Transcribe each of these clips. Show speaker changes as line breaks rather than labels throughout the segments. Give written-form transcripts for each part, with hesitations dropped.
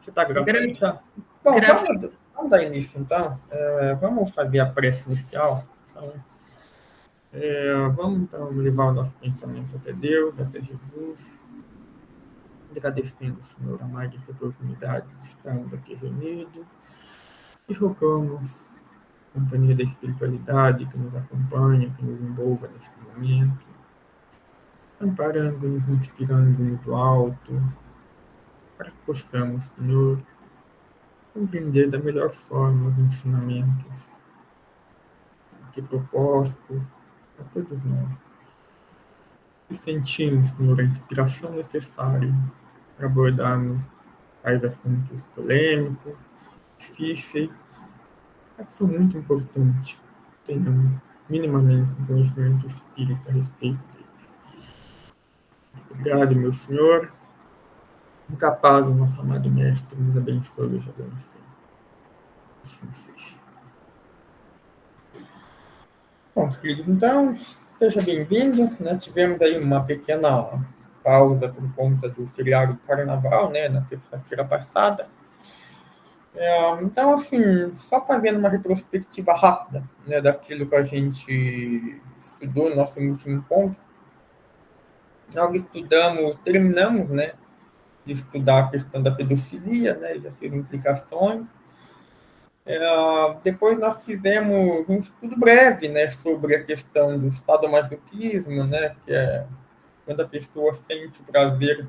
Você está gravando já? Bom, vamos dar início, então. Vamos fazer a prece inicial. Então, vamos, então, levar o nosso pensamento até Deus, até Jesus, agradecendo ao Senhor a mais essa oportunidade de estarmos aqui reunidos e rogamos a companhia da espiritualidade que nos acompanha, que nos envolva nesse momento, amparando-nos, inspirando-nos do alto, para que possamos, Senhor, compreender da melhor forma os ensinamentos aqui propostos a todos nós. E sentimos, Senhor, a inspiração necessária para abordarmos tais assuntos polêmicos, difíceis, mas que são muito importantes que tenhamos minimamente um conhecimento espírita a respeito deles. Obrigado, meu Senhor. Incapaz, o nosso amado Mestre, nos abençoe hoje agora sempre. Assim seja. Bom, queridos, então, seja bem-vindo. Né? Tivemos aí uma pequena pausa por conta do feriado carnaval, né, na terça-feira passada. Então, assim, só fazendo uma retrospectiva rápida, né, daquilo que a gente estudou no nosso último ponto. Nós terminamos, né, de estudar a questão da pedofilia, né, e as suas implicações. Depois nós fizemos um estudo breve, né, sobre a questão do sadomasoquismo, né, que é quando a pessoa sente o prazer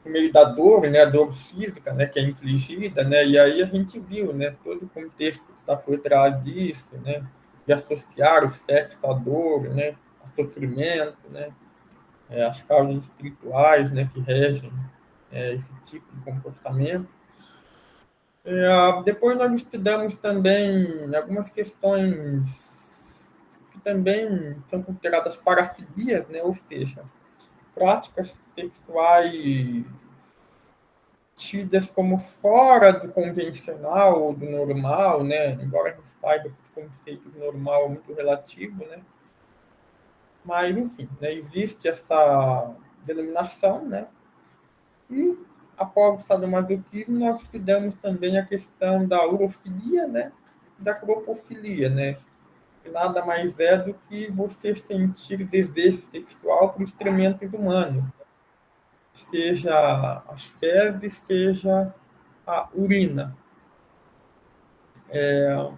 por meio da dor, né, a dor física, né, que é infligida, né, e aí a gente viu, né, todo o contexto que está por trás disso, né, de associar o sexo à dor, né, ao sofrimento, né, as causas espirituais, né, que regem esse tipo de comportamento. Depois nós estudamos também algumas questões que também são consideradas parafilias, né? Ou seja, práticas sexuais tidas como fora do convencional ou do normal, né? Embora a gente saiba que esse conceito de normal é muito relativo, né? Mas, enfim, né? Existe essa denominação, né? E após o sadomasoquismo, nós estudamos também a questão da urofilia, né? Da cropofilia, né? Que nada mais é do que você sentir desejo sexual por excrementos humanos, seja as fezes, seja a urina. Ela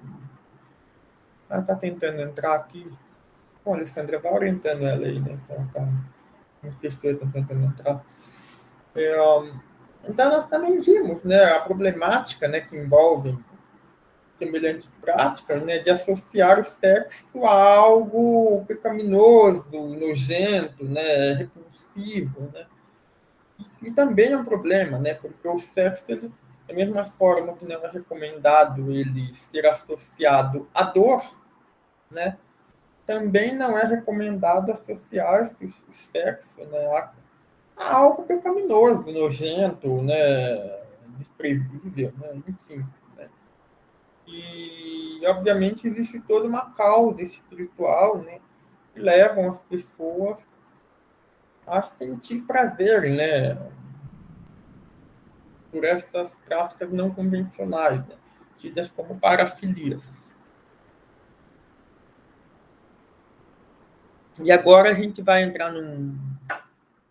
está tentando entrar aqui. Bom, a Alessandra vai orientando ela aí, né? Ela tá, as pessoas estão tentando entrar. Então, nós também vimos, né, a problemática, né, que envolve semelhante prática, né, de associar o sexo a algo pecaminoso, nojento, né, repulsivo, né, e também é um problema, né, porque o sexo, ele, da mesma forma que não é recomendado ele ser associado à dor, né, também não é recomendado associar o sexo, né, a algo pecaminoso, nojento, né, desprezível, né, enfim. E, obviamente, existe toda uma causa espiritual, né, que levam as pessoas a sentir prazer, né, por essas práticas não convencionais, né, tidas como parafilias. E agora a gente vai entrar num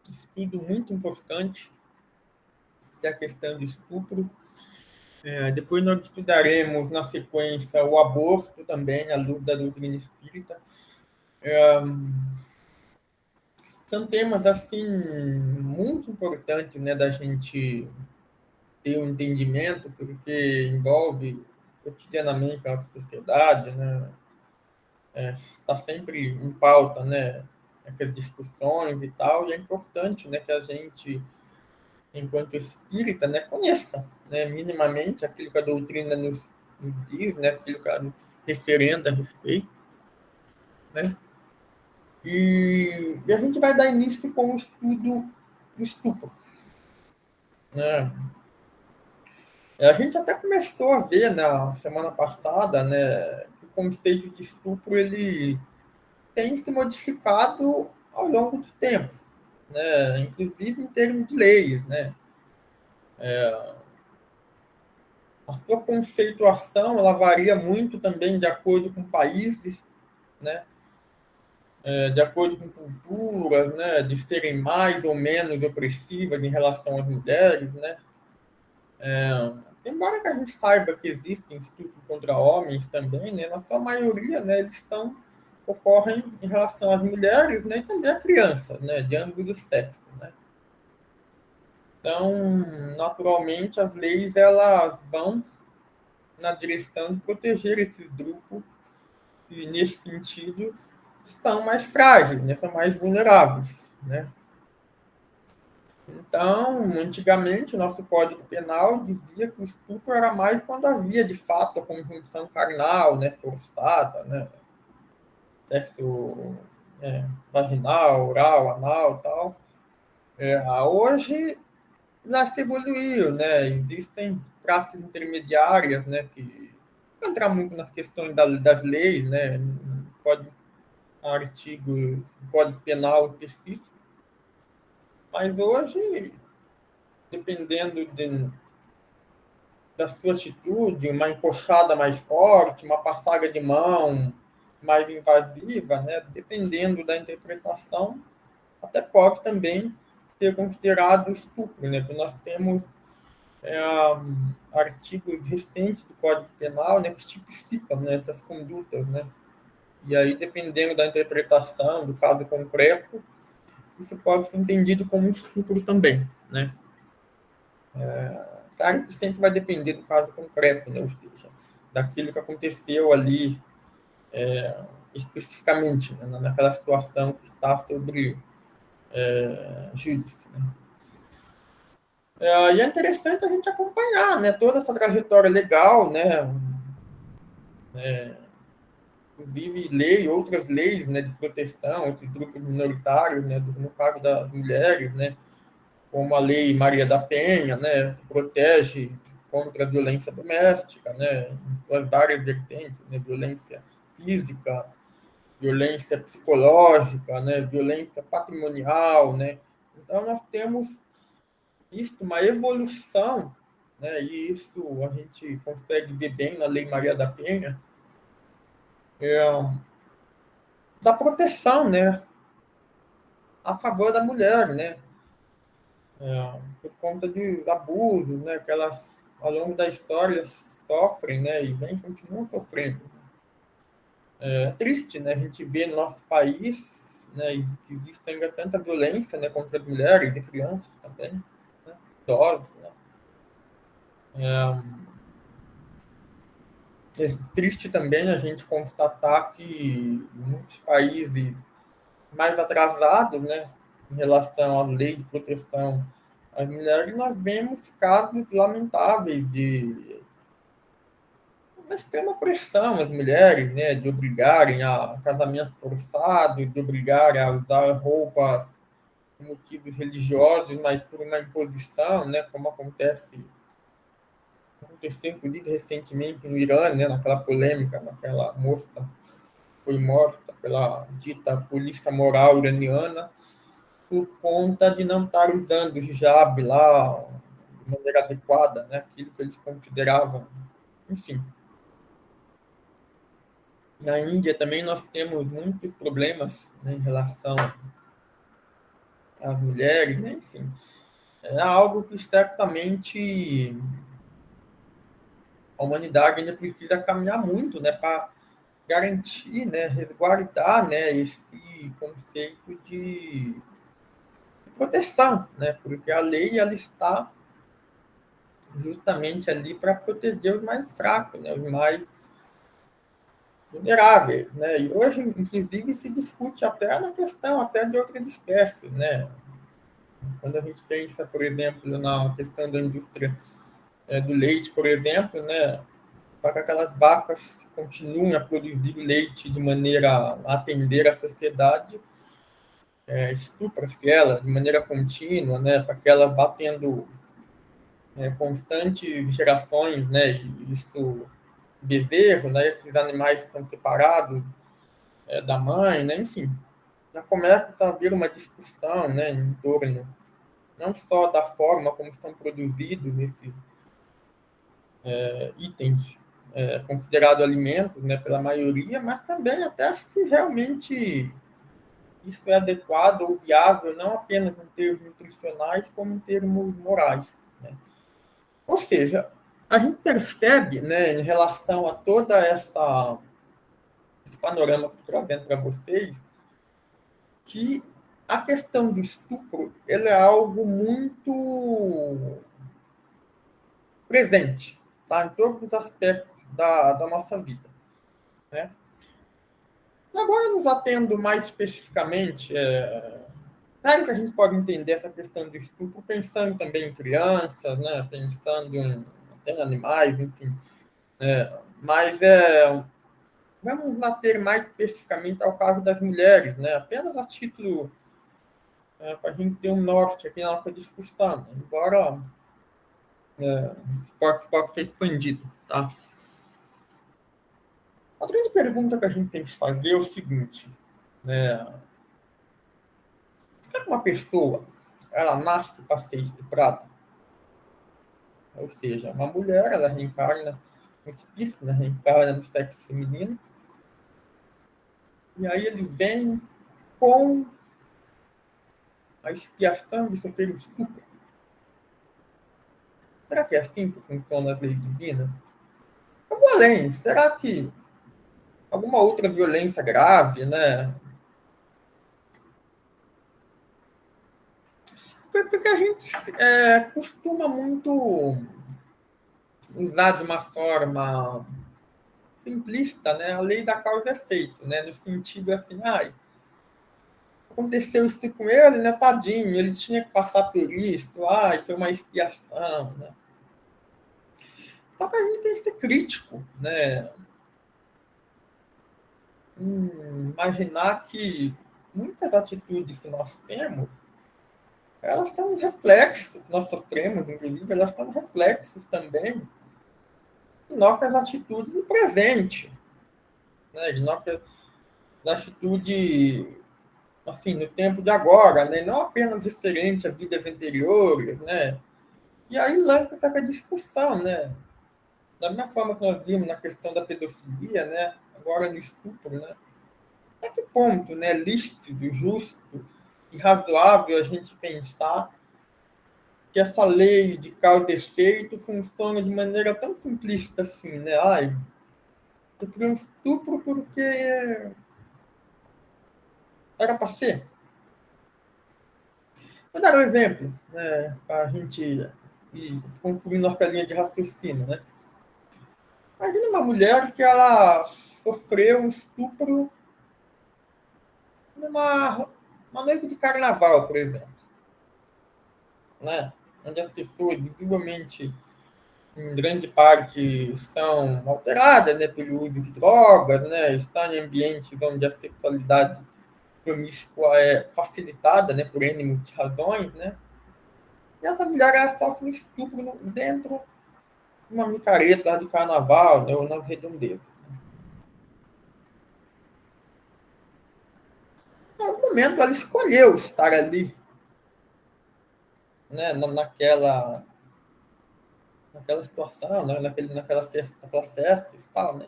estudo muito importante da questão do estupro. Depois nós estudaremos, na sequência, o aborto também, à luz da doutrina espírita. São temas, assim, muito importantes, né, da gente ter um entendimento, porque envolve cotidianamente a nossa sociedade, né, está sempre em pauta, né, essas discussões e tal, e é importante, né, que a gente, enquanto espírita, né, conheça, né, minimamente aquilo que a doutrina nos diz, né, aquilo que ela nos referenda a respeito, né, e a gente vai dar início com o estudo do estupro, né. A gente até começou a ver na semana passada, né, que o conceito de estupro ele tem se modificado ao longo do tempo, né, inclusive em termos de leis, né. A sua conceituação ela varia muito também de acordo com países, né? De acordo com culturas, né? De serem mais ou menos opressivas em relação às mulheres, né? Embora que a gente saiba que existem estupros contra homens também, né? Na sua maioria, né? Ocorrem em relação às mulheres, né? E também a crianças, né? De ambos os sexos, né? Então, naturalmente, as leis elas vão na direção de proteger esses grupos e, nesse sentido, são mais frágeis, né? São mais vulneráveis, né? Então, antigamente, o nosso Código Penal dizia que o estupro era mais quando havia, de fato, a conjunção carnal, né? Forçada, né? Sexo vaginal, oral, anal, tal. Hoje já se evoluiu, né? Existem práticas intermediárias, né? Que não entrar muito nas questões das leis, né? Pode artigos do Código Penal específico, mas hoje, dependendo da sua atitude, uma encoxada mais forte, uma passada de mão mais invasiva, né? Dependendo da interpretação, até pode também ser considerado estupro, né? Porque nós temos é, artigos recentes do Código Penal, né, que tipificam, né, essas condutas, né? E aí, dependendo da interpretação do caso concreto, isso pode ser entendido como um estupro também, né? Claro que sempre vai depender do caso concreto, né? Ou seja, daquilo que aconteceu ali especificamente, né, naquela situação que está sobre júdice, né? E é interessante a gente acompanhar, né, toda essa trajetória legal, né, inclusive outras leis, né, de proteção entre grupos minoritários, né, no caso das mulheres, né, como a Lei Maria da Penha, né, que protege contra a violência doméstica, né, em suas várias vertentes, né, violência física, violência psicológica, né, violência patrimonial, né. Então nós temos visto uma evolução, né, e isso a gente consegue ver bem na Lei Maria da Penha, é, da proteção, né, a favor da mulher, né, por conta de abusos, né, que elas ao longo da história sofrem, né, e continuam sofrendo. É triste, né, a gente vê no nosso país, né, que existe ainda tanta violência, né, contra as mulheres e crianças também, né, idosos, né. É triste também a gente constatar que em muitos países mais atrasados, né, em relação à lei de proteção às mulheres, nós vemos casos lamentáveis de uma extrema pressão às mulheres, né, de obrigarem a casamento forçado, de obrigarem a usar roupas por motivos religiosos, mas por uma imposição, né, como aconteceu inclusive recentemente no Irã, né, naquela polêmica, naquela moça foi morta pela dita polícia moral iraniana por conta de não estar usando o hijab lá de maneira adequada, né, aquilo que eles consideravam, enfim. Na Índia também nós temos muitos problemas, né, em relação às mulheres, né, enfim. É algo que certamente a humanidade ainda precisa caminhar muito, né, para garantir, né, resguardar, né, esse conceito de proteção, né, porque a lei ela está justamente ali para proteger os mais fracos, né, os mais vulneráveis, né, e hoje, inclusive, se discute até na questão até de outras espécies, né, quando a gente pensa, por exemplo, na questão da indústria do leite, por exemplo, né, para que aquelas vacas continuem a produzir leite de maneira a atender a sociedade, estupra-se ela de maneira contínua, né, para que ela vá tendo constantes gerações, né, isso bezerro, né, esses animais são separados da mãe, né, enfim, já começa a haver uma discussão, né, em torno não só da forma como estão produzidos itens considerados alimentos, né, pela maioria, mas também até se realmente isso é adequado ou viável, não apenas em termos nutricionais, como em termos morais. Né? Ou seja, a gente percebe, né, em relação a toda esse panorama que eu estou trazendo para vocês, que a questão do estupro ele é algo muito presente, tá? Em todos os aspectos da nossa vida. Né? Agora, nos atendo mais especificamente, claro que a gente pode entender essa questão do estupro pensando também em crianças, né? Pensando até em animais, enfim. Mas vamos bater mais especificamente ao caso das mulheres, né? Apenas a título para a gente ter um norte aqui na nossa discussão, embora pode ser expandido. Tá? A grande pergunta que a gente tem que fazer é o seguinte, né? Será que uma pessoa ela nasce para ser estuprada? Ou seja, uma mulher ela reencarna um espírito, né? Reencarna no sexo feminino, e aí ele vem com a expiação de sofrer um estupro. Será que é assim que funciona a lei divina? Eu vou além. Será que alguma outra violência grave, né? Porque a gente costuma muito usar de uma forma simplista, né, a lei da causa e efeito, né, no sentido assim, aconteceu isso com ele, né, tadinho, ele tinha que passar por isso, foi uma expiação, né. Só que a gente tem que ser crítico, né, imaginar que muitas atitudes que nós temos, elas são reflexos, que nós sofremos, inclusive, elas são reflexos também de nossas atitudes no presente, né, de nossas atitudes assim, no tempo de agora, né? Não apenas referente a vidas anteriores, né? E aí lança essa discussão, né? Da mesma forma que nós vimos na questão da pedofilia, né? Agora no estupro, né? Até que ponto, né? Lícito, justo e razoável a gente pensar que essa lei de causa e efeito funciona de maneira tão simplista assim, né? Sofri um estupro porque era para ser. Vou dar um exemplo, né, para a gente ir concluindo nossa linha de raciocínio. Né? Imagina uma mulher que ela sofreu um estupro numa noite de carnaval, por exemplo, né? Onde as pessoas, visivelmente, em grande parte, estão alteradas, né, pelo uso de drogas, né? Estão em ambientes onde a sexualidade promíscua é facilitada, né, por N razões, né? E essa mulher ela sofre um estupro dentro uma micareta de carnaval, né, ou nas redondezas. Em algum momento ela escolheu estar ali, né, naquela situação, né, naquela festa e tal, né.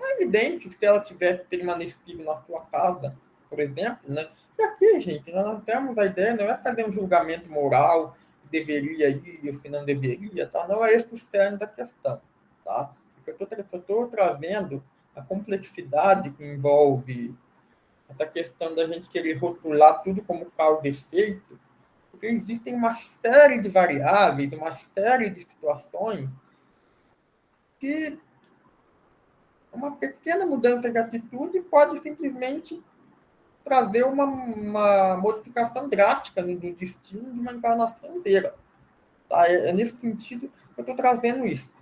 É evidente que se ela tivesse permanecido na sua casa, por exemplo, né, e aqui, gente, nós não temos a ideia, não é fazer um julgamento moral, deveria ir ou se não deveria, tá? Não é esse o cerne da questão, tá? Porque eu estou trazendo a complexidade que envolve essa questão da gente querer rotular tudo como causa e efeito, porque existem uma série de variáveis, uma série de situações que uma pequena mudança de atitude pode simplesmente trazer uma modificação drástica no destino de uma encarnação inteira. Tá? É nesse sentido que eu estou trazendo isso.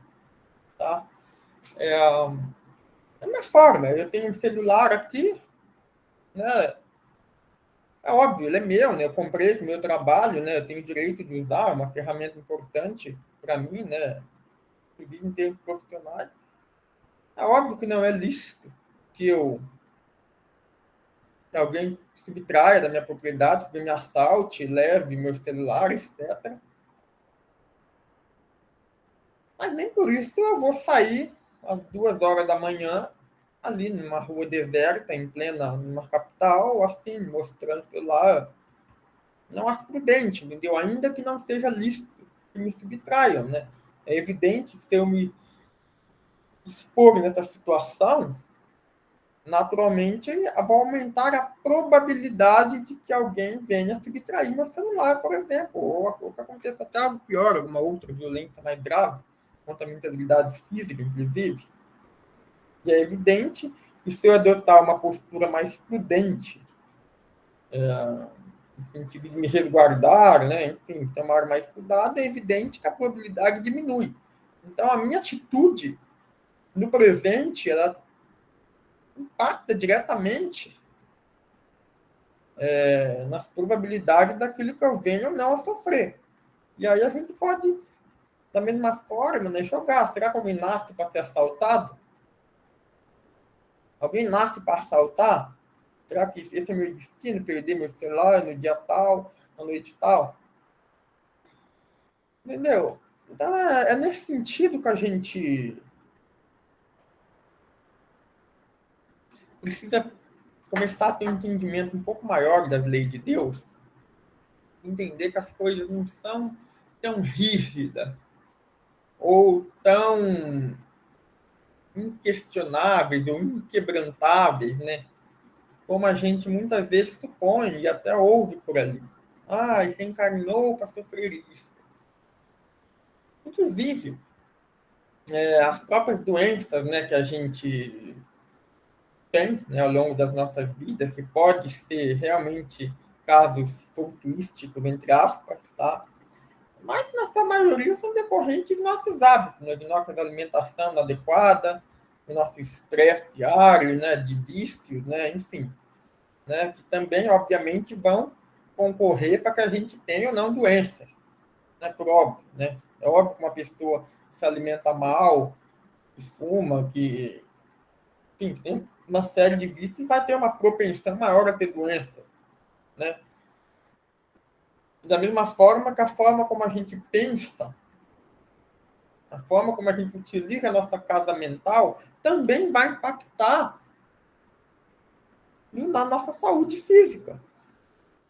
Tá? Da minha forma, eu tenho um celular aqui, né? É óbvio, ele é meu, né? Eu comprei para o meu trabalho, né? Eu tenho o direito de usar, é uma ferramenta importante para mim, né? Inclusive em termos profissionais. É óbvio que não é lícito que alguém subtraia da minha propriedade, que me assalte, leve meu celular, etc. Mas nem por isso eu vou sair às 2 horas da manhã, ali numa rua deserta, em plena, numa capital, assim, mostrando o celular. Não acho prudente, entendeu? Ainda que não seja lícito que me subtraiam, né? É evidente que se eu me expor nessa situação, naturalmente vai aumentar a probabilidade de que alguém venha subtrair meu celular, por exemplo, ou que aconteça até algo pior, alguma outra violência mais grave, contra a minha integridade física, inclusive. E é evidente que se eu adotar uma postura mais prudente, no sentido de me resguardar, né, enfim, tomar mais cuidado, é evidente que a probabilidade diminui. Então, a minha atitude no presente, ela impacta diretamente nas probabilidades daquilo que eu venho ou não a sofrer. E aí a gente pode, da mesma forma, né, jogar. Será que alguém nasce para ser assaltado? Alguém nasce para assaltar? Será que esse é meu destino? Perder meu celular no dia tal, na noite tal? Entendeu? Então é nesse sentido que a gente precisa começar a ter um entendimento um pouco maior das leis de Deus, entender que as coisas não são tão rígidas ou tão inquestionáveis ou inquebrantáveis, né? Como a gente muitas vezes supõe e até ouve por ali. Ah, ele encarnou para sofrer isso. Inclusive, as próprias doenças, né, que a gente tem, né, ao longo das nossas vidas, que pode ser realmente casos fortuísticos, entre aspas, tá? Mas, na sua maioria, são decorrentes de nossos hábitos, né, de nossa alimentação inadequada, do nosso estresse diário, né, de vícios, né, enfim, né, que também, obviamente, vão concorrer para que a gente tenha ou não doenças, né, por óbvio, né? É óbvio que uma pessoa que se alimenta mal, que fuma, que, enfim, tem uma série de vícios, vai ter uma propensão maior a ter doenças, né? Da mesma forma que a forma como a gente pensa, a forma como a gente utiliza a nossa casa mental, também vai impactar na nossa saúde física,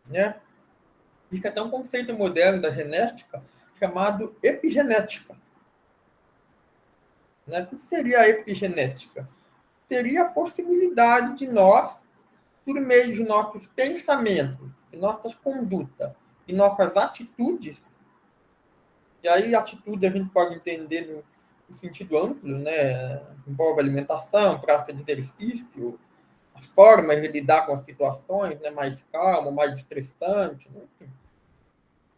né? Fica até um conceito moderno da genética chamado epigenética. Né? O que seria a epigenética? Seria a possibilidade de nós, por meio de nossos pensamentos, de nossas condutas e nossas atitudes, e aí atitude a gente pode entender no sentido amplo, né? Envolve alimentação, prática de exercício, a forma de lidar com as situações, né? Mais calmo, mais estressante, né? Enfim,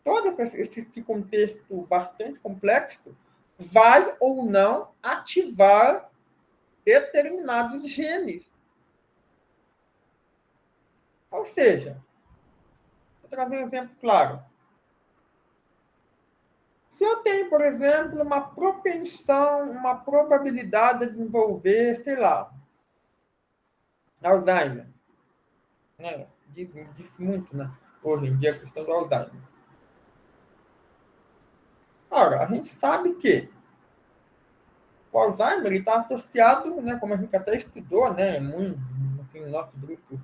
todo esse contexto bastante complexo vai ou não ativar determinados genes. Ou seja, vou trazer um exemplo claro. Se eu tenho, por exemplo, uma propensão, uma probabilidade de desenvolver, sei lá, Alzheimer, né? Diz muito, né? Hoje em dia, a questão do Alzheimer. Ora, a gente sabe que o Alzheimer está associado, né, como a gente até estudou, né, muito, assim, no nosso grupo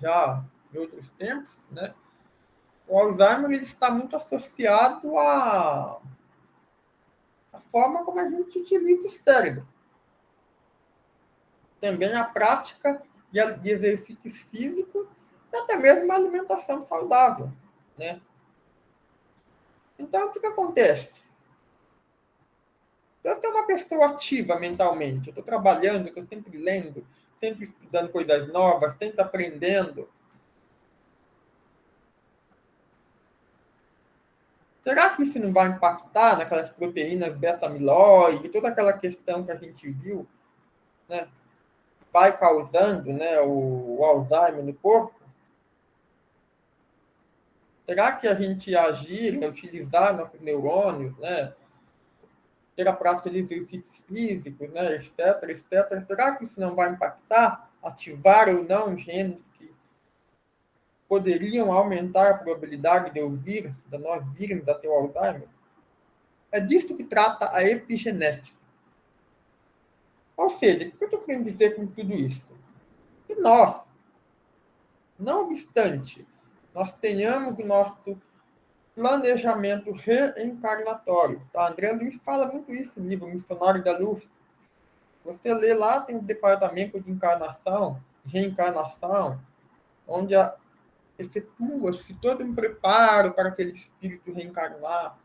já em outros tempos, né, o Alzheimer ele está muito associado à forma como a gente utiliza o cérebro. Também a prática de exercícios físicos e até mesmo a alimentação saudável, né? Então, o que acontece? Eu sou uma pessoa ativa mentalmente, eu estou trabalhando, estou sempre lendo, sempre estudando coisas novas, sempre aprendendo. Será que isso não vai impactar naquelas proteínas beta-amiloide, toda aquela questão que a gente viu, né? Vai causando, né, o Alzheimer no corpo? Será que a gente agir, né, utilizar nossos neurônios, né, ter a prática de exercícios físicos, né, etc, etc, será que isso não vai impactar, ativar ou não genes que poderiam aumentar a probabilidade de nós virmos a ter o Alzheimer? É disso que trata a epigenética. Ou seja, o que eu estou querendo dizer com tudo isso? Que nós, não obstante nós tenhamos o nosso planejamento reencarnatório, tá? André Luiz fala muito isso no livro Missionário da Luz. Você lê lá, tem o departamento de encarnação, reencarnação, onde efetua-se todo um preparo para aquele espírito reencarnar.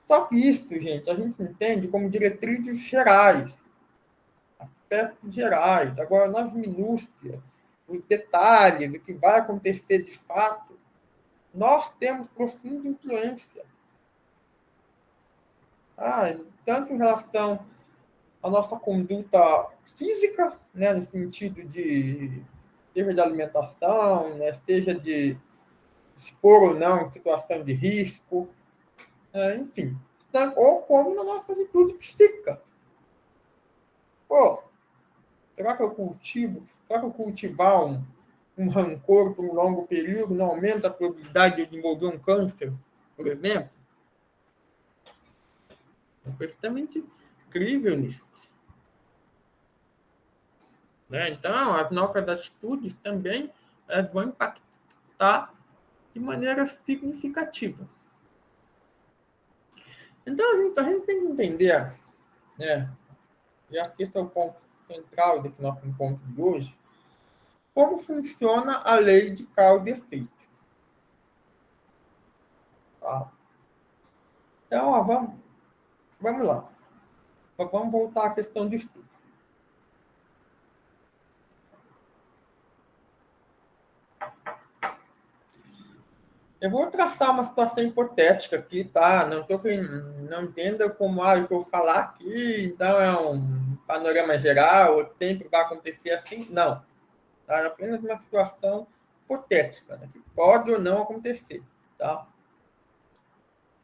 Só que isso, gente, a gente entende como diretrizes gerais, aspectos gerais. Agora, nas minúcias, os detalhes, o que vai acontecer de fato, nós temos profunda influência. Tanto em relação à nossa conduta física, né, no sentido de seja de alimentação, né, seja de expor ou não em situação de risco, enfim. Ou como na nossa atitude psíquica. Pô, será que eu cultivar um rancor por um longo período não aumenta a probabilidade de desenvolver um câncer, por exemplo? É perfeitamente incrível nisso. Né? Então, as nossas atitudes também elas vão impactar de maneira significativa. Então, a gente tem que entender, né, e acho que esse é o ponto central desse nosso encontro de hoje, como funciona a lei de causa e efeito. Tá? Então, vamos lá. Vamos voltar à questão do estudo. Eu vou traçar uma situação hipotética aqui, tá? Não entenda como o que eu falar aqui, então é um panorama geral, sempre vai acontecer assim. Não. Tá? É apenas uma situação hipotética, né? Que pode ou não acontecer, tá?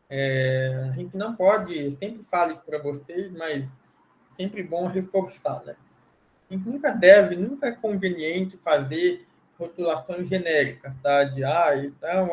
A gente não pode, sempre falo isso para vocês, mas sempre bom reforçar, né? A gente nunca é conveniente fazer rotulações genéricas, tá? Então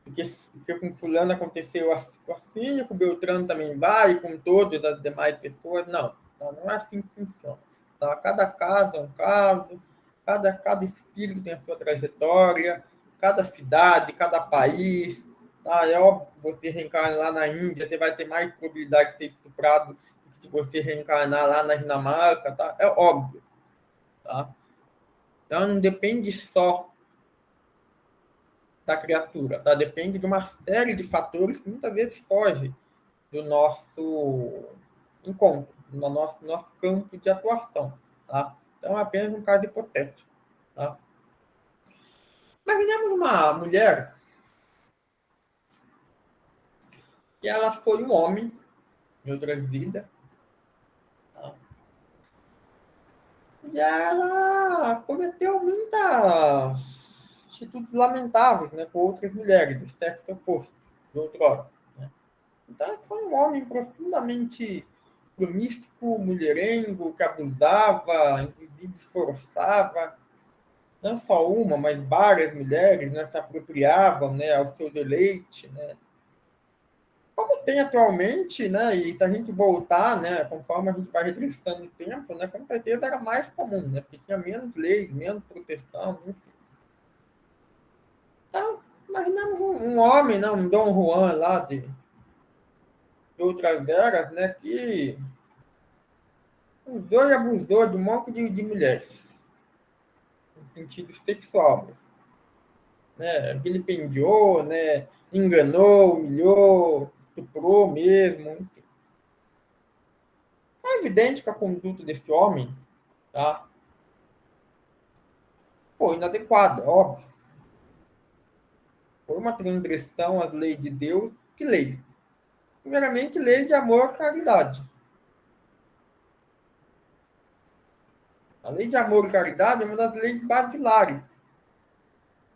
porque com fulano aconteceu assim, com o Beltrano também vai, com todas as demais pessoas. Não, tá? Não é assim que funciona. Tá? Cada caso é um caso, cada espírito tem a sua trajetória, cada cidade, cada país. Tá? É óbvio que você reencarna lá na Índia, você vai ter mais probabilidade de ser estuprado do que você reencarnar lá na Dinamarca. Tá? É óbvio. Tá? Então não depende só da criatura, tá? Depende de uma série de fatores que muitas vezes fogem do nosso encontro, do nosso campo de atuação, tá? Então é apenas um caso hipotético, tá? Imaginemos uma mulher que ela foi um homem em outras vidas, tá? E ela cometeu muitas atitudes lamentáveis, né, com outras mulheres do sexo oposto, de outrora, né? Então, foi um homem profundamente promíscuo, mulherengo, que abusava, inclusive forçava, não só uma, mas várias mulheres, né, se apropriavam, né, ao seu deleite, né. Como tem atualmente, né, e se a gente voltar, né, conforme a gente vai regressando o tempo, né, com certeza era mais comum, né, porque tinha menos leis, menos proteção, enfim. Então, imaginamos um homem, né, um Dom Juan lá de outras eras, né, que usou e abusou de um monte de mulheres, no sentido sexual, né? Vilipendiou, né? Enganou, humilhou, estuprou mesmo, enfim. É evidente que a conduta desse homem, tá? Foi inadequada, óbvio. Foi uma transgressão às leis de Deus. Que lei? Primeiramente, lei de amor e caridade. A lei de amor e caridade é uma das leis basilares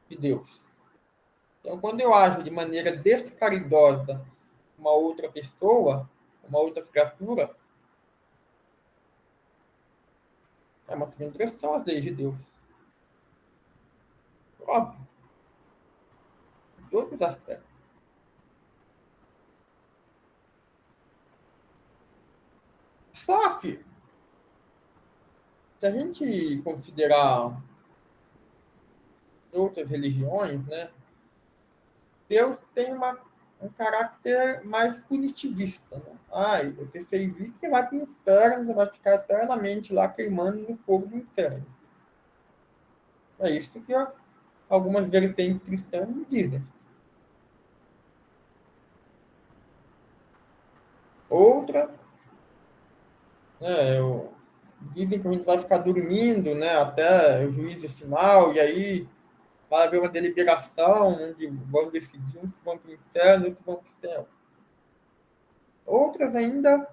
de Deus. Então, quando eu ajo de maneira descaridosa uma outra pessoa, uma outra criatura, é uma transgressão às leis de Deus. Óbvio, em todos os aspectos. Só que, se a gente considerar outras religiões, né, Deus tem um caráter mais punitivista. Né? Ai, você fez isso, você vai para o inferno, você vai ficar eternamente lá queimando no fogo do inferno. É isso que algumas vertentes cristãs dizem. Outra, né, dizem que a gente vai ficar dormindo, né, até o juízo final, e aí vai haver uma deliberação onde vão decidir uns vão para o inferno, outros vão para o céu. Outras ainda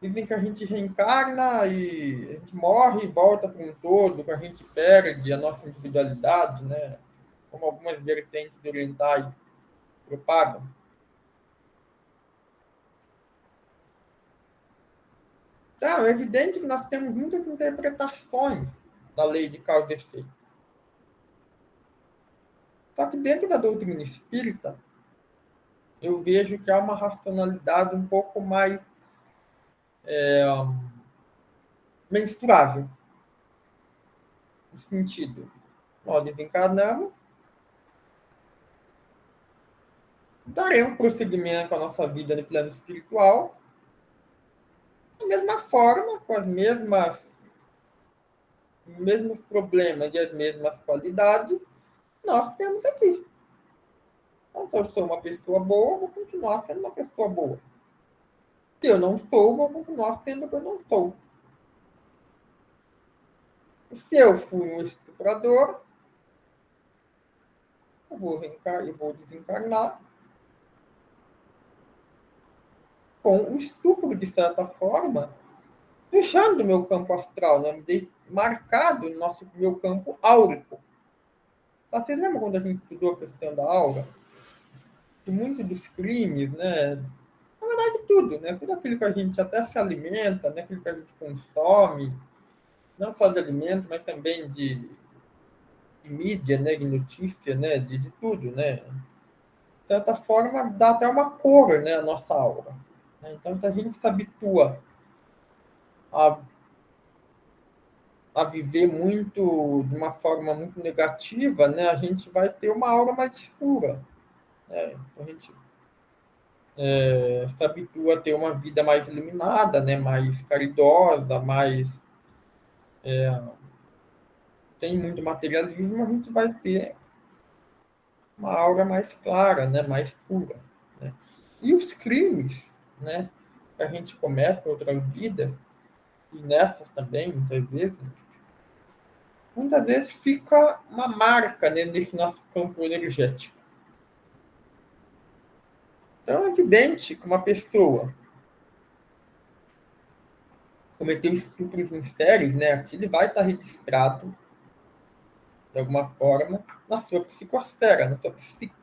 dizem que a gente reencarna e a gente morre e volta para um todo, que a gente perde a nossa individualidade, né? Como algumas vertentes orientais propagam. Então, é evidente que nós temos muitas interpretações da lei de causa e efeito. Só que dentro da doutrina espírita, eu vejo que há uma racionalidade um pouco mais mensurável. No sentido, nós desencarnamos, daremos prosseguimento à nossa vida no plano espiritual, da mesma forma, com as mesmos problemas e as mesmas qualidades, nós temos aqui. Então, se eu sou uma pessoa boa, vou continuar sendo uma pessoa boa. Se eu não sou, vou continuar sendo o que eu não sou. Se eu fui um estuprador, eu vou desencarnar com o estupro, de certa forma, deixando o meu campo astral, né? Marcado no meu campo áurico. Você lembra quando a gente estudou a questão da aura? Que muitos dos crimes, né? Na verdade, tudo, né? Tudo aquilo que a gente até se alimenta, né? Aquilo que a gente consome, não só de alimento, mas também de mídia, né? De notícia, né? De tudo, né? De certa forma, dá até uma cor, né? A nossa aura. Então, se a gente se habitua a, a viver muito, de uma forma muito negativa, né? A gente vai ter uma aura mais escura. Né? Então, a gente se habitua a ter uma vida mais iluminada, né? Mais caridosa, mais tem muito materialismo, a gente vai ter uma aura mais clara, né? Mais pura. Né? E os crimes, né? Que a gente comete em outras vidas, e nessas também, muitas vezes fica uma marca, né, nesse nosso campo energético. Então é evidente que uma pessoa cometeu estupros em séries, né? Aquilo vai estar registrado de alguma forma na sua psicosfera, na sua psique.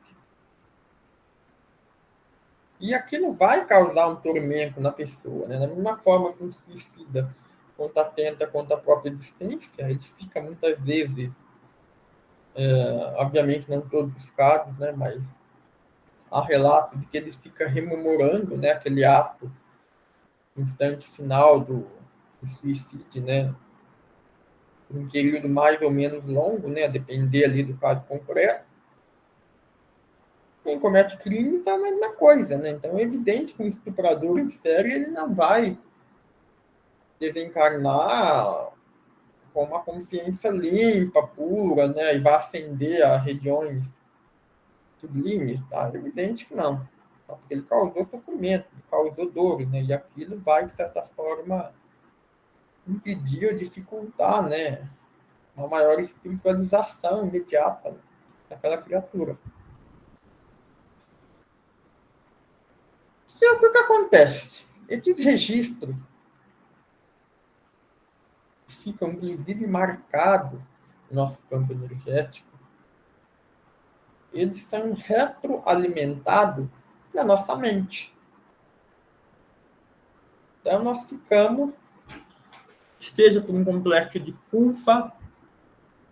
E aquilo vai causar um tormento na pessoa, né? Da mesma forma que um suicida, quando atenta contra a própria existência, ele fica muitas vezes, obviamente não todos os casos, né? Mas há relatos de que ele fica rememorando, né? Aquele ato, no instante final do suicídio, né? Por um período mais ou menos longo, né? A depender ali do caso concreto. Quem comete crimes é a mesma coisa, né? Então é evidente que um estuprador em série ele não vai desencarnar com uma consciência limpa, pura, né? E vai ascender a regiões sublimes, tá? É evidente que não. Tá? Porque ele causou sofrimento, ele causou dor, né? E aquilo vai, de certa forma, impedir ou dificultar, né? Uma maior espiritualização imediata, né, daquela criatura. E o que acontece? Esses registros ficam, inclusive, marcados no nosso campo energético, eles são retroalimentados pela nossa mente. Então, nós ficamos, seja por um complexo de culpa,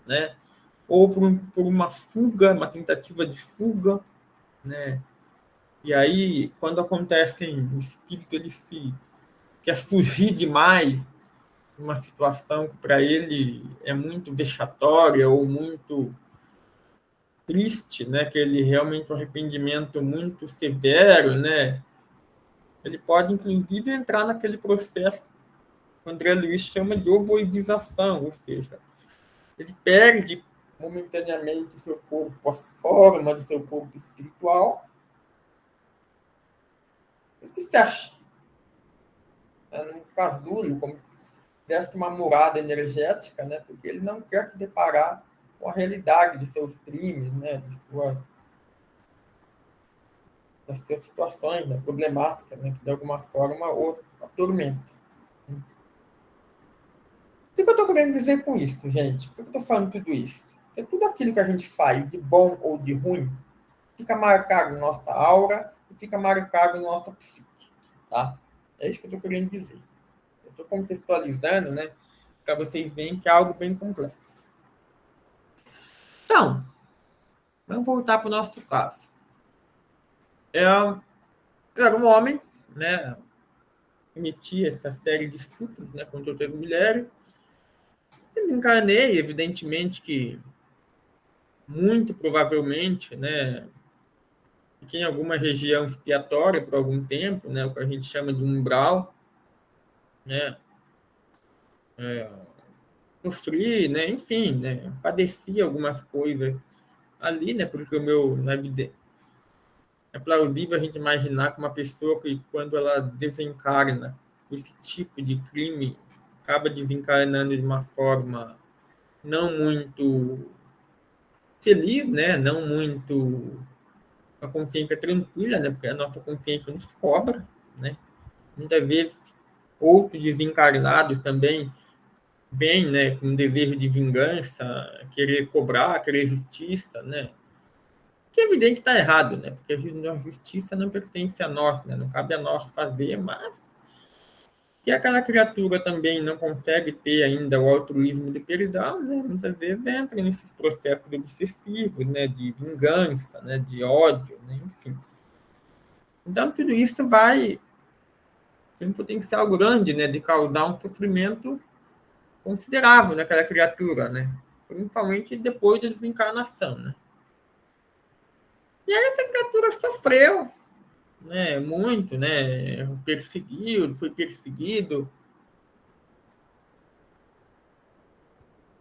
né, ou por uma fuga, uma tentativa de fuga, né, E aí, quando acontece o espírito ele se quer fugir demais de uma situação que para ele é muito vexatória ou muito triste, né, que ele realmente um arrependimento muito severo, né, ele pode inclusive entrar naquele processo que o André Luiz chama de ovoidização, ou seja, ele perde momentaneamente seu corpo, a forma do seu corpo espiritual, e se fecha, né, num casulo, como se tivesse uma murada energética, né, porque ele não quer se deparar com a realidade de seus crimes, né, das suas situações, né, problemáticas, né, que de alguma forma o atormenta. O que eu estou querendo dizer com isso, gente? Por que eu estou falando tudo isso? Porque tudo aquilo que a gente faz, de bom ou de ruim, fica marcado na nossa aura e fica marcado na nossa psique. Tá? É isso que eu estou querendo dizer. Eu estou contextualizando, né? Para vocês verem que é algo bem complexo. Então, vamos voltar para o nosso caso. Era um homem, né? Cometia essa série de estupros, né? Contra outras mulheres. Eu encarnei, evidentemente que muito provavelmente, né? Fiquei em alguma região expiatória por algum tempo, né? O que a gente chama de umbral, né? Sofri, né? Enfim, né? Padeci algumas coisas ali, né? Porque o meu, na vida, é plausível a gente imaginar que uma pessoa que, quando ela desencarna esse tipo de crime, acaba desencarnando de uma forma não muito feliz, né? Não muito a consciência tranquila, né? Porque a nossa consciência nos cobra, né? Muitas vezes outros desencarnados também vêm, né, com um desejo de vingança, querer cobrar, querer justiça, né? Que é evidente que está errado, né? Porque a justiça não pertence a nós, né? Não cabe a nós fazer, mas se aquela criatura também não consegue ter ainda o altruísmo de perdão, né? Muitas vezes entra nesses processos obsessivos, né? De vingança, né? De ódio, né? Enfim. Então, tudo isso vai ter um potencial grande, né? De causar um sofrimento considerável naquela criatura, né? Principalmente depois da desencarnação, né? E aí essa criatura sofreu, né? Muito, né? Foi perseguido,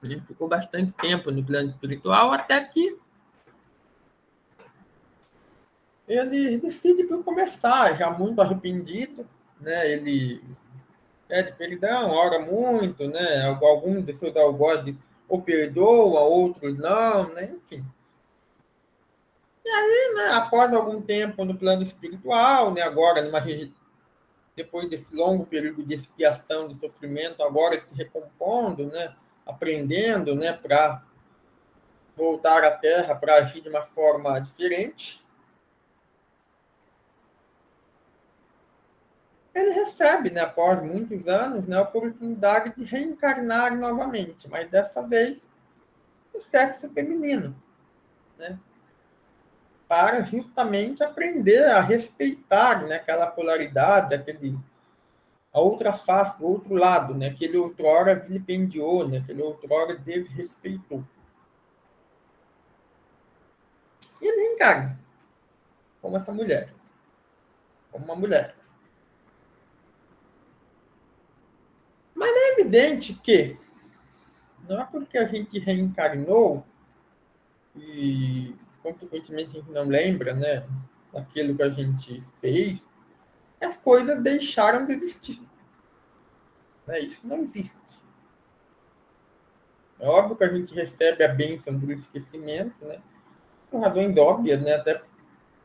né? Ficou bastante tempo no plano espiritual até que ele decide por começar, já muito arrependido, né? Ele pede perdão, ora muito, né? Alguns dos seus algozes o perdoa, outros não, né? Enfim. Né, após algum tempo no plano espiritual, né, agora depois desse longo período de expiação, de sofrimento, agora se recompondo, né, aprendendo, né, para voltar à Terra para agir de uma forma diferente, ele recebe, né, após muitos anos, né, a oportunidade de reencarnar novamente, mas dessa vez o sexo feminino, né, para justamente aprender a respeitar, né, aquela polaridade, a outra face, o outro lado, né? Que ele outrora vilipendiou, né? Que ele outrora desrespeitou. E ele reencarna como essa mulher, como uma mulher. Mas é evidente que não é porque a gente reencarnou e, consequentemente, a gente não lembra, né? Daquilo que a gente fez, as coisas deixaram de existir. Né? Isso não existe. É óbvio que a gente recebe a bênção do esquecimento, né? Por razões óbvias, né? Até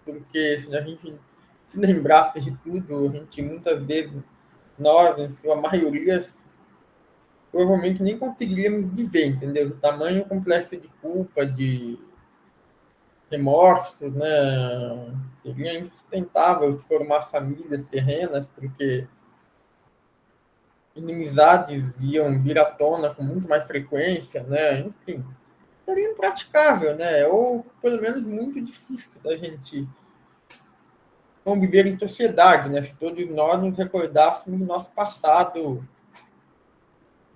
porque se a gente se lembrasse de tudo, a gente muitas vezes, nós, em sua maioria, provavelmente nem conseguiríamos viver, entendeu? O tamanho complexo de culpa, de remorso, né? Seria insustentável formar famílias terrenas, porque inimizades iam vir à tona com muito mais frequência, né? Enfim, seria impraticável, né? Ou pelo menos muito difícil da gente conviver em sociedade, né? Se todos nós nos recordássemos do nosso passado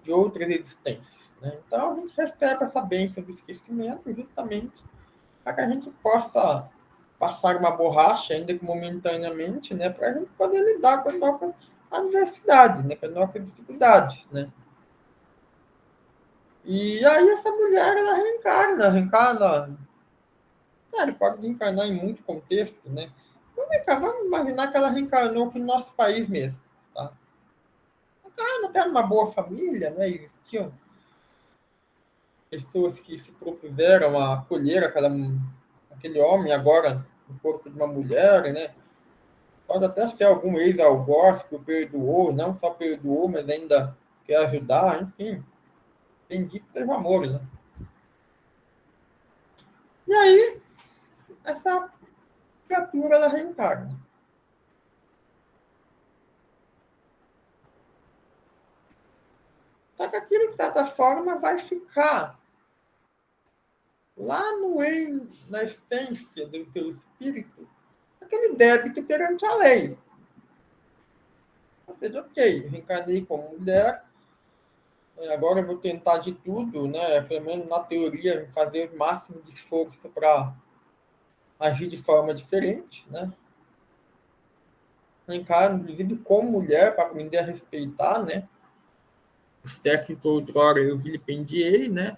de outras existências, né? Então, a gente recebe essa bênção do esquecimento justamente para que a gente possa passar uma borracha, ainda que momentaneamente, né? Para a gente poder lidar com a nossa adversidade, né? Com as nossas dificuldades, né? E aí essa mulher, ela reencarna. Ela pode reencarnar em muitos contextos, né? Vamos imaginar que ela reencarnou aqui no nosso país mesmo, tá? Ela até numa boa família, né? Existiam pessoas que se propuseram a acolher aquele homem agora no corpo de uma mulher, né? Pode até ser algum ex-algoz que o perdoou, não só perdoou, mas ainda quer ajudar, enfim. Bendito seja o amor, né? E aí, essa criatura, ela reencarna. Só que aquilo, de certa forma, vai ficar lá na essência do teu espírito, aquele débito perante a lei. Ou seja, ok, reencarnei como mulher, agora eu vou tentar de tudo, né? Pelo menos na teoria, fazer o máximo de esforço para agir de forma diferente, né? Reencarno, inclusive, como mulher, para aprender a respeitar, né? O sexo que outrora eu vilipendiei, né?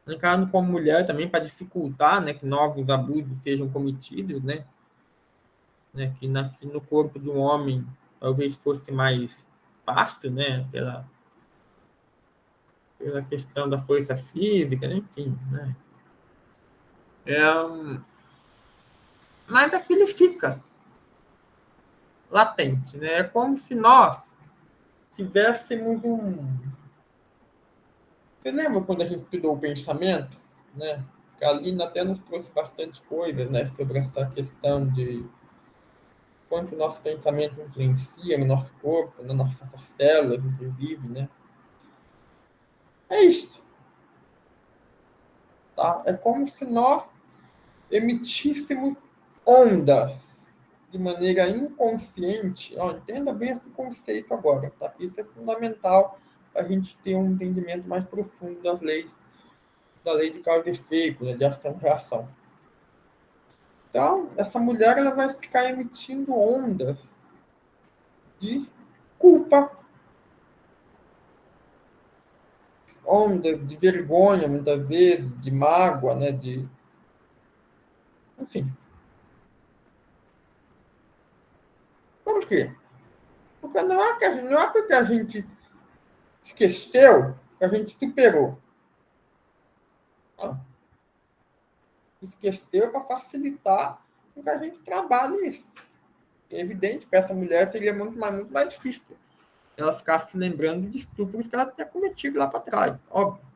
Reencarno como mulher também para dificultar, né? Que novos abusos sejam cometidos, né? Que no corpo de um homem talvez fosse mais fácil, né? Pela questão da força física, né? Enfim, né? Mas aquilo fica latente, né? É como se nós tivéssemos um. Você lembra quando a gente estudou o pensamento, né? A Lina até nos trouxe bastante coisa, né? Sobre essa questão de quanto o nosso pensamento influencia no nosso corpo, nas nossas células, inclusive, né? É isso, tá? É como se nós emitíssemos ondas de maneira inconsciente. Ó, entenda bem esse conceito agora, tá? Isso é fundamental para a gente ter um entendimento mais profundo das leis, da lei de causa e efeito, né? De ação e reação. Então, essa mulher, ela vai ficar emitindo ondas de culpa, ondas de vergonha, muitas vezes, de mágoa, né? Enfim. Por quê? Porque não é porque a gente esqueceu que a gente superou. Não. Esqueceu para facilitar com que a gente trabalhe isso. É evidente que essa mulher seria muito mais difícil ela ficar se lembrando de estupros que ela tinha cometido lá para trás, óbvio.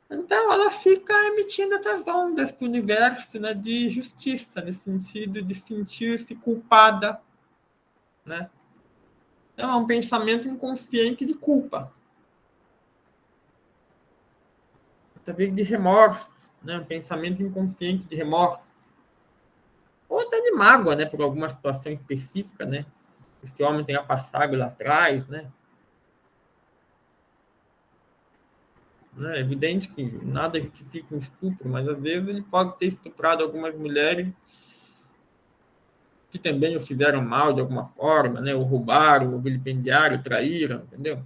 Então, ela fica emitindo essas ondas para o universo, né, de justiça, no sentido de sentir-se culpada. Né? Então, é um pensamento inconsciente de culpa, talvez de remorso, né? Um pensamento inconsciente de remorso, ou até de mágoa, né, por alguma situação específica, né? Esse homem tenha passado lá atrás, né? É evidente que nada justifica um estupro, mas às vezes ele pode ter estuprado algumas mulheres que também o fizeram mal de alguma forma, né? O roubaram, o vilipendiaram, o traíram, entendeu?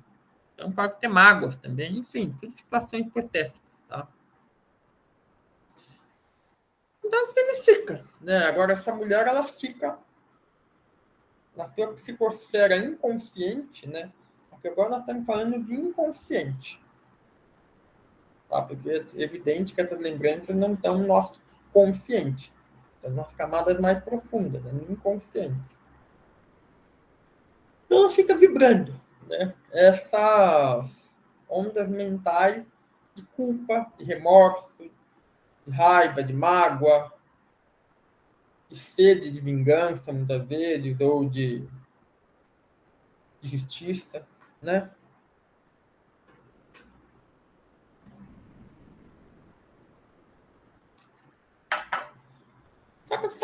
Então pode ter mágoas também, enfim, tudo situações hipotéticas, tá? Então significa, né? Agora essa mulher, ela fica na sua psicosfera inconsciente, né? Porque agora nós estamos falando de inconsciente, tá? Porque é evidente que essas lembranças não estão no nosso consciente, estão nas camadas mais profundas, né? No inconsciente. Então ela fica vibrando, né? Essas ondas mentais de culpa, de remorso, de raiva, de mágoa, de sede de vingança, muitas vezes, ou de justiça, né?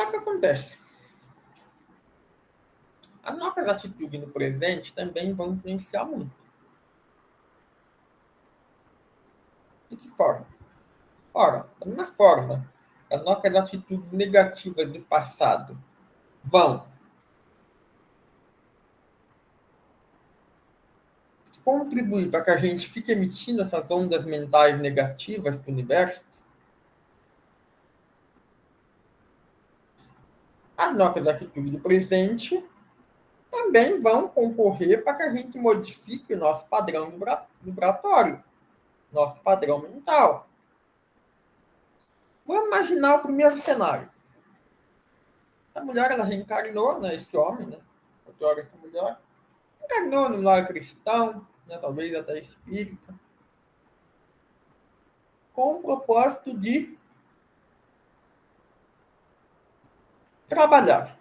o que acontece? As nossas atitudes no presente também vão influenciar muito. De que forma? Ora, da mesma forma, as nossas atitudes negativas do passado vão contribuir para que a gente fique emitindo essas ondas mentais negativas para o universo. As nossas atitudes do presente também vão concorrer para que a gente modifique o nosso padrão vibratório, nosso padrão mental. Vamos imaginar o primeiro cenário. A mulher, ela reencarnou, né, esse homem, né, outrora essa mulher, reencarnou no lar cristão, né, talvez até espírita, com o propósito de trabalhar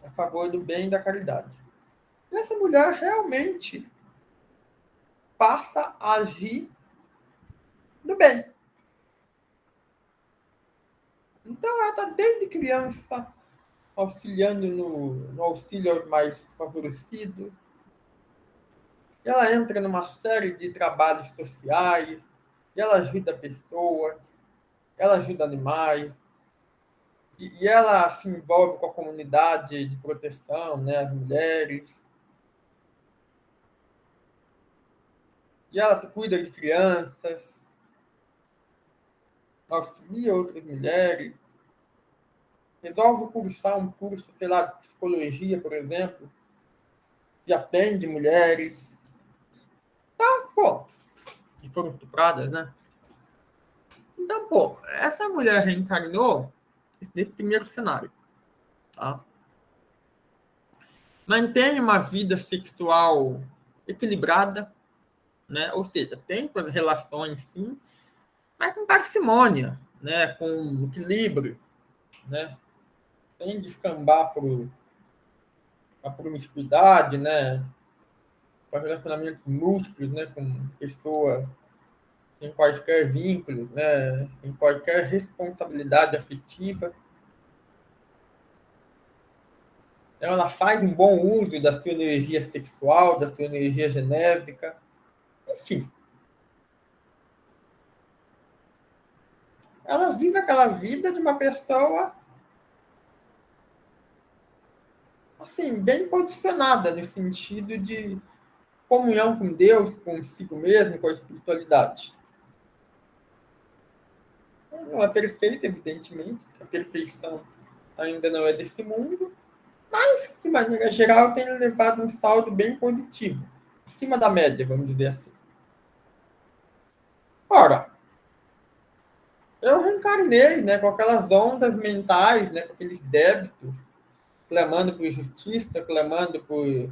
a favor do bem e da caridade. E essa mulher realmente passa a agir no bem. Então, ela está desde criança auxiliando no auxílio aos mais favorecidos. Ela entra numa série de trabalhos sociais, e ela ajuda pessoas, ela ajuda animais, e ela se envolve com a comunidade de proteção, né, as mulheres. E ela cuida de crianças, auxilia outras mulheres, resolve cursar um curso, sei lá, de psicologia, por exemplo, que atende mulheres. Então, pô, que foram estupradas, né? Então, pô, essa mulher reencarnou nesse primeiro cenário, tá? Mantém uma vida sexual equilibrada, né? Ou seja, tem suas relações, sim, mas com parcimônia, né? Com equilíbrio, né? Sem descambar para a promiscuidade, né? Para relacionamentos múltiplos, né? Com pessoas em quaisquer vínculos, né? Em qualquer responsabilidade afetiva. Ela faz um bom uso da sua energia sexual, da sua energia genésica, enfim. Ela vive aquela vida de uma pessoa assim, bem posicionada no sentido de comunhão com Deus, consigo mesmo, com a espiritualidade. Não é perfeita, evidentemente, a perfeição ainda não é desse mundo, mas, de maneira geral, tem levado um saldo bem positivo, acima da média, vamos dizer assim. Ora, eu reencarnei, né, com aquelas ondas mentais, né, com aqueles débitos, clamando por justiça, clamando por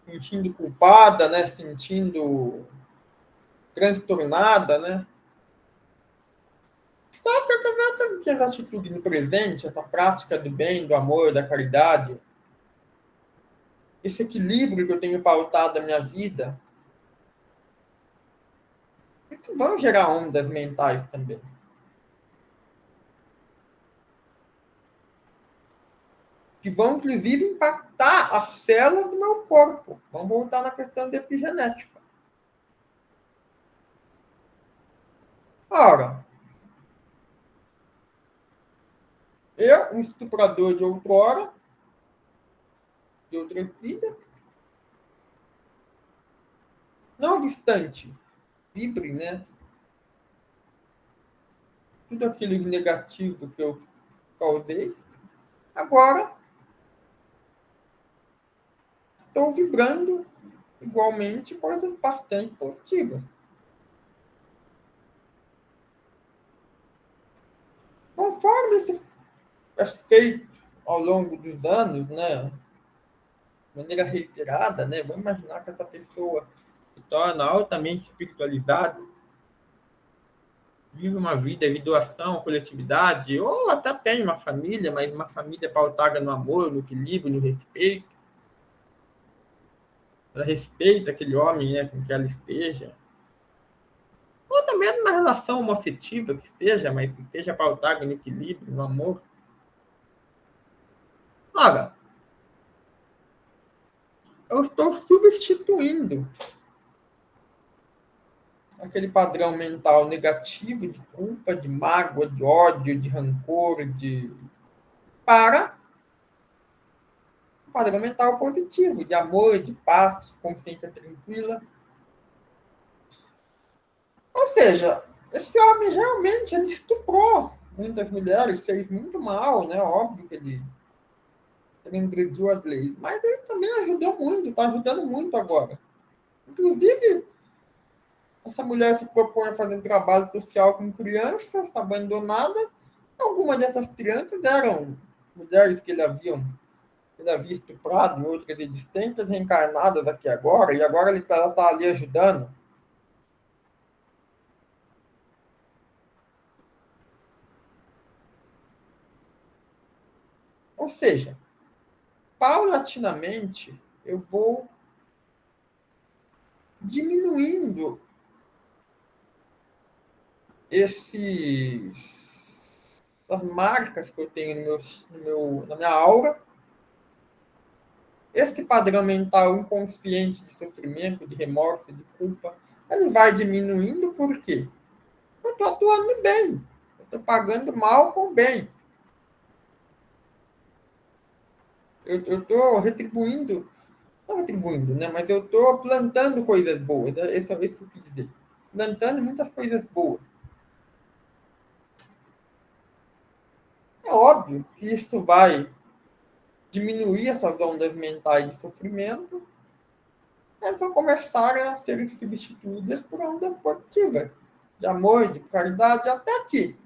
sentindo culpada, né, sentindo transtornada, né? Só que essas atitudes no presente, essa prática do bem, do amor, da caridade, esse equilíbrio que eu tenho pautado na minha vida, isso vão gerar ondas mentais também. Que vão, inclusive, impactar a célula do meu corpo. Vamos voltar na questão da epigenética. Ora, eu, um estuprador de outrora, de outra vida, não obstante, vibre, né? Tudo aquilo de negativo que eu causei, agora estou vibrando igualmente coisas bastante positivas. Conforme isso é feito ao longo dos anos, né, de maneira reiterada, né, vamos imaginar que essa pessoa se torna altamente espiritualizada, vive uma vida de doação, coletividade, ou até tem uma família, mas uma família pautada no amor, no equilíbrio, no respeito. Ela respeita aquele homem, né, com que ela esteja. ou também numa relação homoafetiva que esteja, mas que esteja pautada no equilíbrio, no amor. Ora, eu estou substituindo aquele padrão mental negativo de culpa, de mágoa, de ódio, de rancor, para um padrão mental positivo, de amor, de paz, de consciência tranquila. Ou seja, esse homem realmente ele estuprou muitas mulheres, fez muito mal, né? Óbvio que ele transgrediu as leis, mas ele também ajudou muito, está ajudando muito agora. Inclusive, essa mulher se propõe a fazer um trabalho social com crianças abandonadas. Algumas dessas crianças eram mulheres que ele havia estuprado, outras existentes, reencarnadas aqui agora, e agora ele está ali ajudando. Ou seja, paulatinamente, eu vou diminuindo as marcas que eu tenho na minha aura, esse padrão mental inconsciente de sofrimento, de remorso, de culpa, ele vai diminuindo por quê? Eu estou atuando bem, eu estou pagando mal com bem, eu estou retribuindo, não retribuindo, né? Mas eu estou plantando coisas boas, isso que eu quis dizer. Plantando muitas coisas boas. É óbvio que isso vai diminuir essas ondas mentais de sofrimento, elas vão começar a ser substituídas por ondas positivas, de amor, de caridade, até aqui.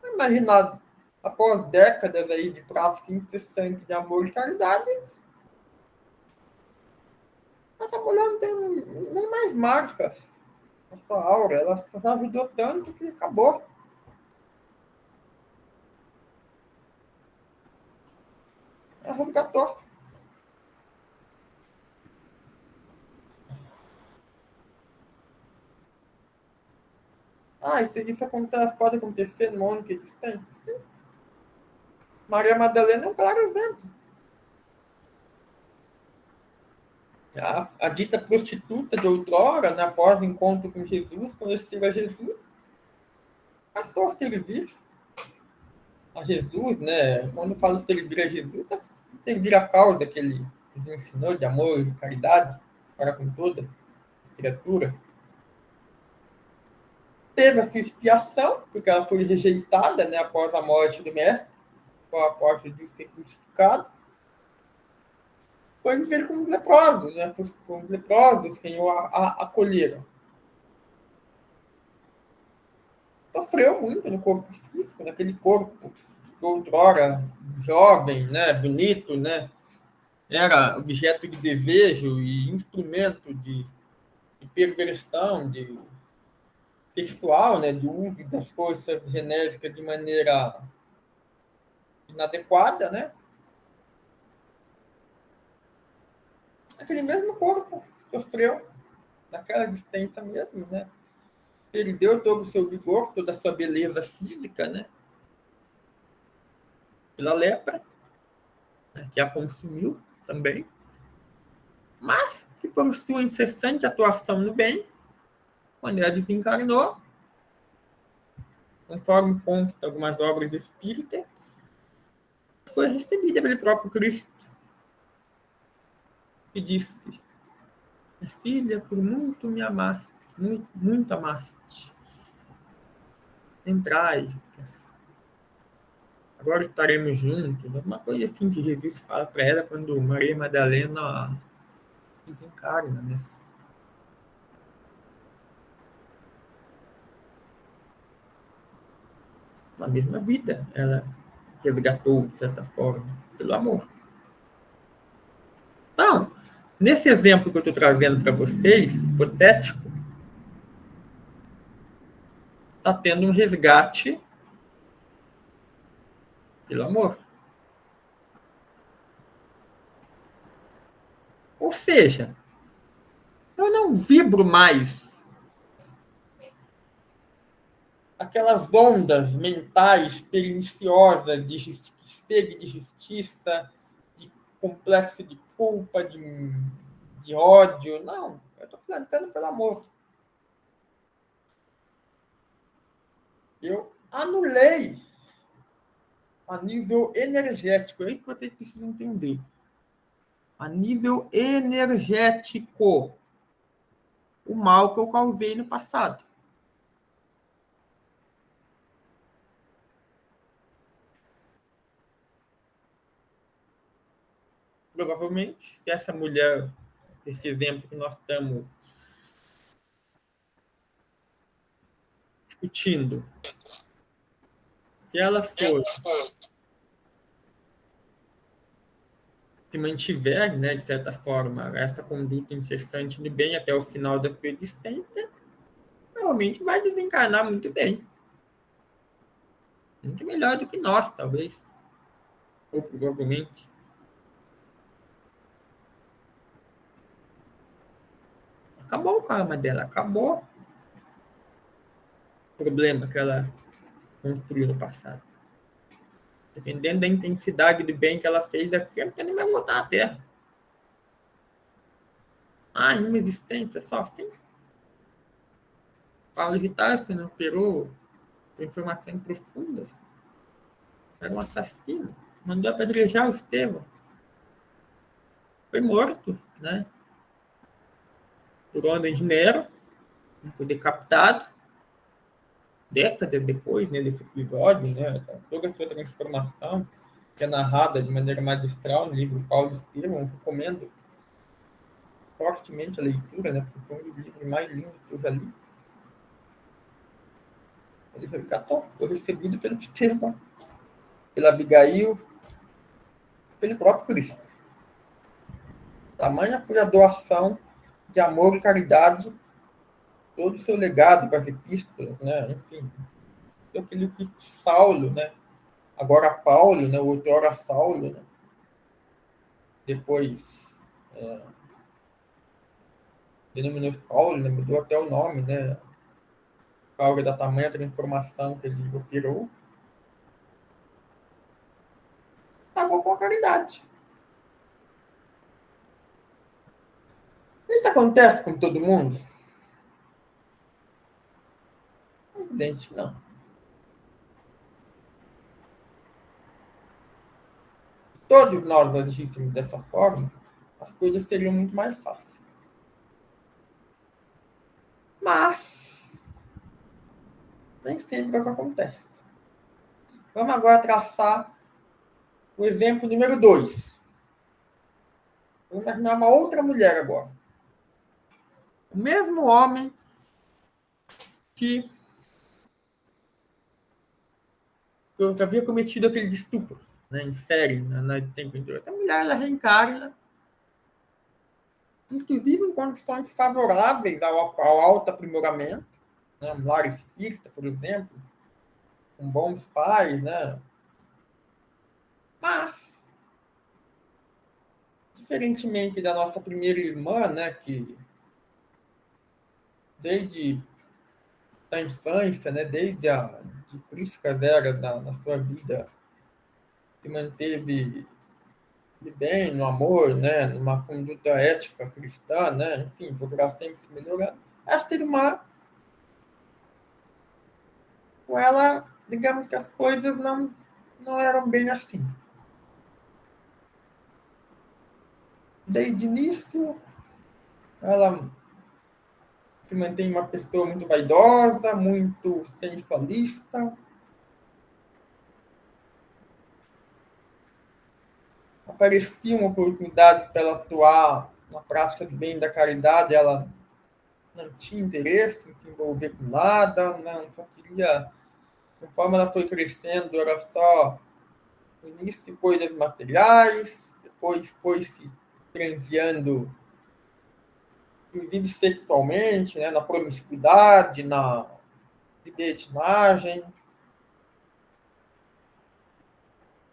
Imaginar, após décadas aí de prática incessante de amor e caridade, essa mulher não tem nem mais marcas na sua aura. Ela já ajudou tanto que acabou. Ela resgatou. Ah, isso acontece, pode acontecer no ano que distante. Sim. Maria Madalena é um claro exemplo. A dita prostituta de outrora, né, após o encontro com Jesus, conheceu a Jesus, passou a servir a Jesus, né? Quando falo servir a Jesus, é servir a causa que ele nos ensinou de amor e de caridade para com toda a criatura. Teve a sua expiação, porque ela foi rejeitada, né, após a morte do mestre, após Jesus ser crucificado. Foi viver como leprosos, né? Como leprosos, quem o acolheram. Sofreu muito no corpo físico, naquele corpo que outrora jovem, né, bonito, né, era objeto de desejo e instrumento de perversão, de sexual, né, de uso das forças genéricas de maneira inadequada, né? Aquele mesmo corpo sofreu naquela distância mesmo, né? Perdeu todo o seu vigor, toda a sua beleza física, né? Pela lepra, né? Que a consumiu também, mas que por sua incessante atuação no bem, quando ela desencarnou, conforme consta algumas obras espíritas, foi recebida pelo próprio Cristo, que disse: filha, por muito me amaste, muito, muito amaste, entrai, agora estaremos juntos. Uma coisa assim que Jesus fala para ela quando Maria Madalena desencarna, né? Na mesma vida, ela resgatou, de certa forma, pelo amor. Então, nesse exemplo que eu estou trazendo para vocês, hipotético, está tendo um resgate pelo amor. Ou seja, eu não vibro mais aquelas ondas mentais perniciosas de sede de justiça, de complexo de culpa, de ódio. Não, eu estou plantando pelo amor. Eu anulei a nível energético. É isso que vocês precisam entender. A nível energético, o mal que eu causei no passado. Provavelmente, se essa mulher, esse exemplo que nós estamos discutindo, se ela for se mantiver, né, de certa forma, essa conduta incessante de bem até o final da sua existência, provavelmente vai desencarnar muito bem. Muito melhor do que nós, talvez. Ou provavelmente. Acabou o karma dela, acabou o problema que ela construiu no passado. Dependendo da intensidade do bem que ela fez daqui, ela nem vai voltar à Terra. Ah, em uma existência só. Tem Paulo de Tarso não operou informações profundas. Era um assassino. Mandou apedrejar o Estevão. Foi morto, né? Por ordem de Nero. Foi decapitado. Décadas depois, né, desse episódio, né? Toda a sua transformação que é narrada de maneira magistral no livro Paulo Estevão. Eu recomendo fortemente a leitura, né? Porque foi um dos livros mais lindos que eu já li. Ele resgatou, foi recebido pelo Estevão, pela Abigail, pelo próprio Cristo. Tamanha foi a doação de amor e caridade, todo o seu legado com as epístolas, né? Enfim, aquilo que Saulo, né? Agora Paulo, né? O outrora Saulo, né? Depois denominou Paulo, né? Mudou até o nome, né? Paulo da tamanha transformação que ele operou, pagou com a caridade. Isso acontece com todo mundo? É evidente que não. Todos nós agíssemos dessa forma, as coisas seriam muito mais fáceis. Mas nem sempre é o que acontece. Vamos agora traçar o exemplo número 2. Vamos imaginar uma outra mulher agora. O mesmo homem que havia cometido aqueles estupros, né, em série, na tempo inteiro. Essa mulher ela reencarna, inclusive em condições favoráveis ao alto aprimoramento, né, um lar espírita, por exemplo, com bons pais, né? Mas, diferentemente da nossa primeira irmã, né, que desde a infância, né, desde a de príncipes era na sua vida, se manteve de bem, no amor, né, numa conduta ética cristã, né, enfim, procurar sempre se melhorar. Essa irmã, com ela, digamos que as coisas não eram bem assim. Desde o início, ela se mantém uma pessoa muito vaidosa, muito sensualista. Aparecia uma oportunidade para ela atuar na prática do bem e da caridade, ela não tinha interesse em se envolver com nada, não, só queria. Conforme ela foi crescendo, era só no início coisas materiais, depois foi se transviando, inclusive sexualmente, né, na promiscuidade, na libertinagem.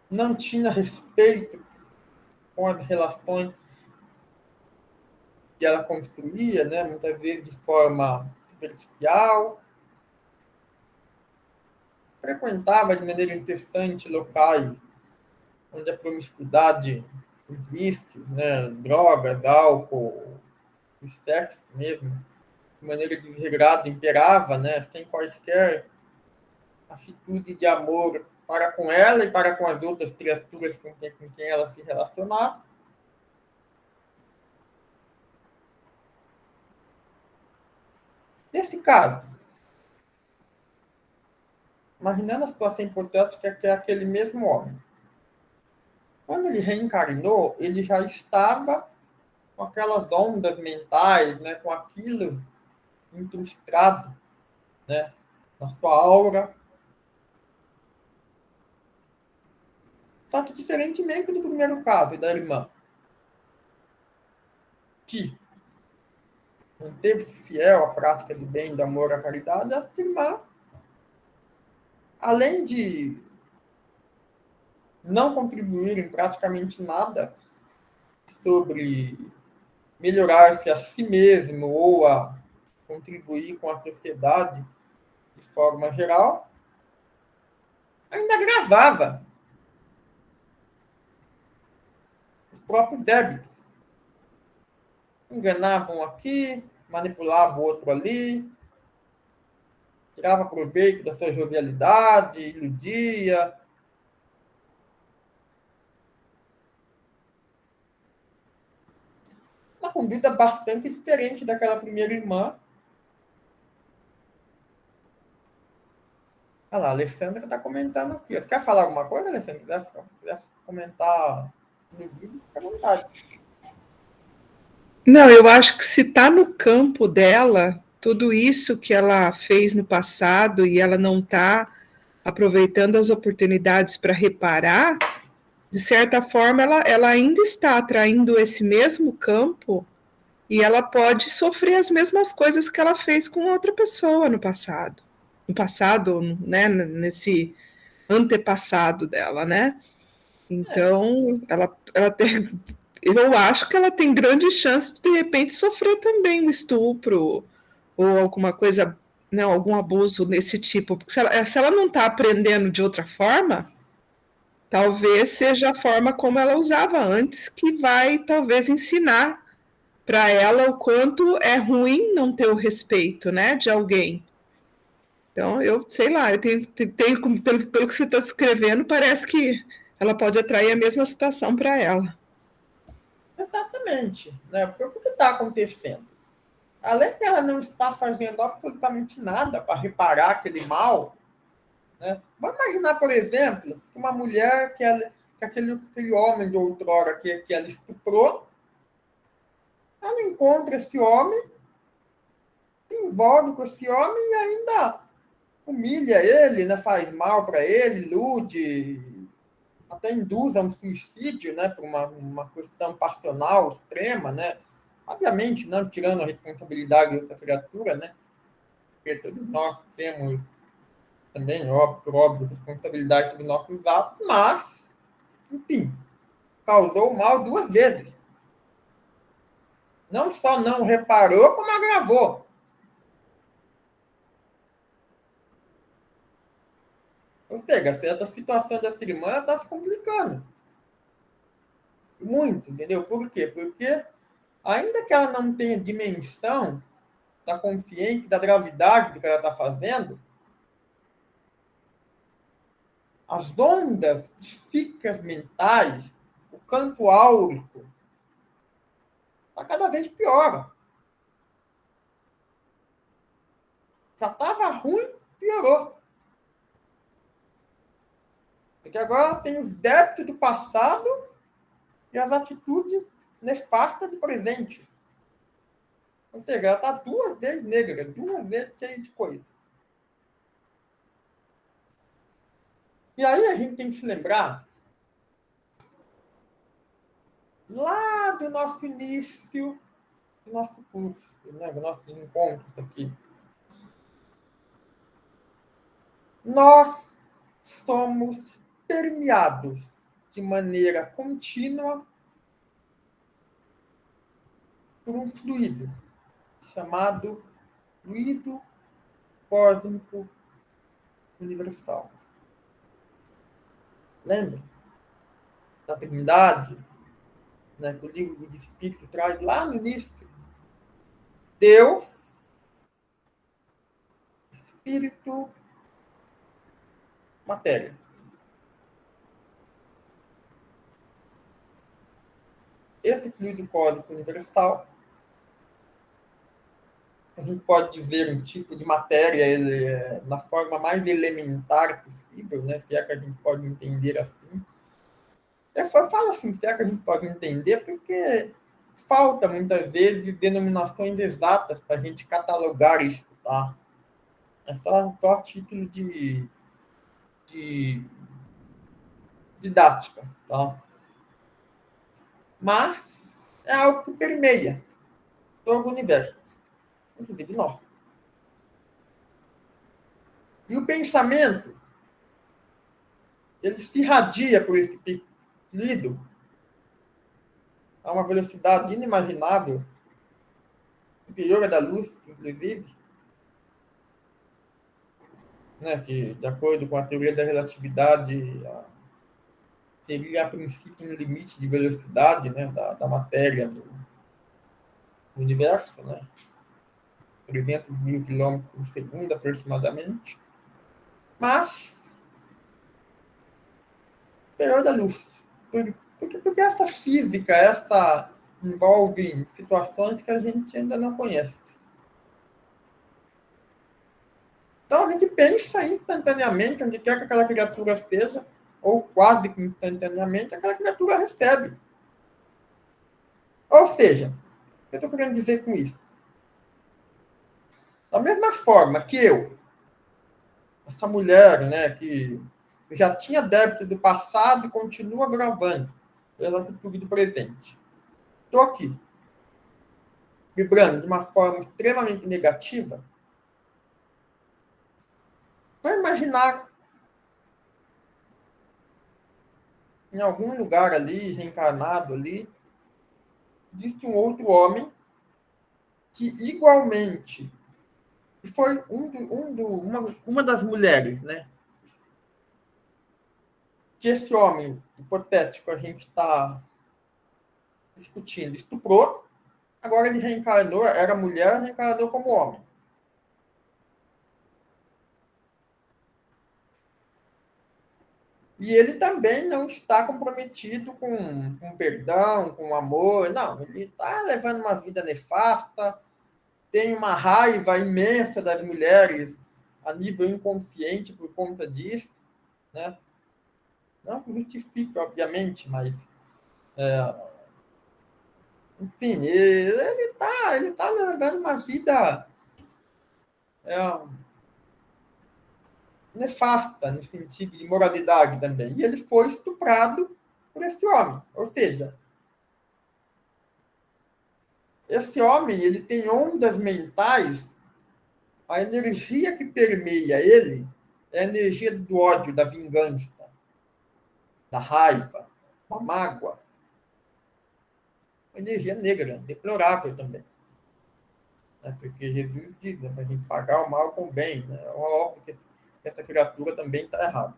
Não tinha respeito com as relações que ela construía, né, muitas vezes de forma superficial. frequentava de maneira incessante locais onde a promiscuidade, os vícios, né, drogas, álcool, o sexo mesmo, de maneira desregrada, imperava, né, sem quaisquer atitude de amor para com ela e para com as outras criaturas com quem ela se relacionava. Nesse caso, imaginando a situação importante que é aquele mesmo homem. Quando ele reencarnou, ele já estava com aquelas ondas mentais, né, com aquilo incrustado, né, na sua aura. Só que diferentemente do primeiro caso da irmã, que manteve-se fiel à prática do bem, do amor, à caridade, essa irmã, além de não contribuir em praticamente nada sobre melhorar-se a si mesmo ou a contribuir com a sociedade de forma geral, ainda agravava os próprios débitos. Enganavam um aqui, manipulavam o outro ali, tirava proveito da sua jovialidade, iludia. Uma conduta bastante diferente daquela primeira irmã. Olha lá, a Alessandra está comentando aqui. Você quer falar alguma coisa, Alessandra? Se quiser comentar no vídeo, fica à vontade.
Não, eu acho que se está no campo dela, tudo isso que ela fez no passado e ela não está aproveitando as oportunidades para reparar, de certa forma ela ainda está atraindo esse mesmo campo e ela pode sofrer as mesmas coisas que ela fez com outra pessoa no passado. No passado, né, nesse antepassado dela, né? Então, ela tem, eu acho que ela tem grande chance de repente sofrer também um estupro ou alguma coisa, não, algum abuso nesse tipo, porque se ela não está aprendendo de outra forma, talvez seja a forma como ela usava antes que vai talvez ensinar para ela o quanto é ruim não ter o respeito, né, de alguém. Então, eu sei lá, eu tenho pelo que você está escrevendo, parece que ela pode atrair a mesma situação para ela.
Exatamente. Né? Porque o que está acontecendo? Além de ela não estar fazendo absolutamente nada para reparar aquele mal, né? Vamos imaginar, por exemplo, uma mulher que aquele homem de outrora que ela estuprou, ela encontra esse homem, se envolve com esse homem e ainda humilha ele, né? Faz mal para ele, ilude, até induz a um suicídio, né? Por uma questão passional extrema, né? Obviamente, não tirando a responsabilidade de outra criatura, né? Porque todos nós temos também, óbvio, responsabilidade sobre nossos atos, mas, enfim, causou mal duas vezes. Não só não reparou, como agravou. Ou seja, certa situação dessa irmã está se complicando. Muito, entendeu? Por quê? Porque, ainda que ela não tenha dimensão da consciência, da gravidade do que ela está fazendo, as ondas psíquicas mentais, o campo áurico, está cada vez pior. Já estava ruim, piorou. Porque agora tem os débitos do passado e as atitudes nefastas do presente. Ou seja, ela está duas vezes negra, duas vezes cheia de coisa. E aí a gente tem que se lembrar lá do nosso início, do nosso curso, né, do nosso encontros aqui. Nós somos permeados de maneira contínua por um fluido chamado fluido cósmico universal. Lembra da Trindade, né, que o livro de Espírito traz lá no início? Deus, Espírito, matéria. Esse fluido cósmico universal, a gente pode dizer um tipo de matéria ele é na forma mais elementar possível, né? Se é que a gente pode entender assim. Eu falo assim, se é que a gente pode entender, porque falta muitas vezes denominações exatas para a gente catalogar isso, tá? É só a título de didática, tá? Mas é algo que permeia todo o universo, inclusive nós. E o pensamento, ele se irradia por esse fluido a uma velocidade inimaginável, superior à da luz, inclusive, né, que, de acordo com a teoria da relatividade, seria a princípio um limite de velocidade, né, da matéria do universo, né, 300 mil quilômetros por segundo aproximadamente, mas superior da luz. Porque essa física, essa envolve situações que a gente ainda não conhece. Então a gente pensa instantaneamente onde quer que aquela criatura esteja, ou quase que instantaneamente, aquela criatura recebe. Ou seja, o que eu estou querendo dizer com isso? Da mesma forma que eu, essa mulher, né, que já tinha débito do passado e continua gravando pela atitude do presente. Estou aqui, vibrando de uma forma extremamente negativa. Vai imaginar em algum lugar ali, reencarnado ali, existe um outro homem que igualmente foi uma das mulheres, né? Que esse homem hipotético a gente está discutindo estuprou, agora ele reencarnou, era mulher, reencarnou como homem. E ele também não está comprometido com perdão, com amor, não. Ele está levando uma vida nefasta, tem uma raiva imensa das mulheres a nível inconsciente por conta disso, né? Não que justifique, obviamente, mas, enfim, ele tá levando uma vida é, nefasta, no sentido de moralidade também. E ele foi estuprado por esse homem. Ou seja, esse homem ele tem ondas mentais, a energia que permeia ele é a energia do ódio, da vingança, da raiva, da mágoa. Energia negra, deplorável também. Né? Porque Jesus diz, né, para a gente pagar o mal com o bem. Né? É óbvio que essa criatura também está errada.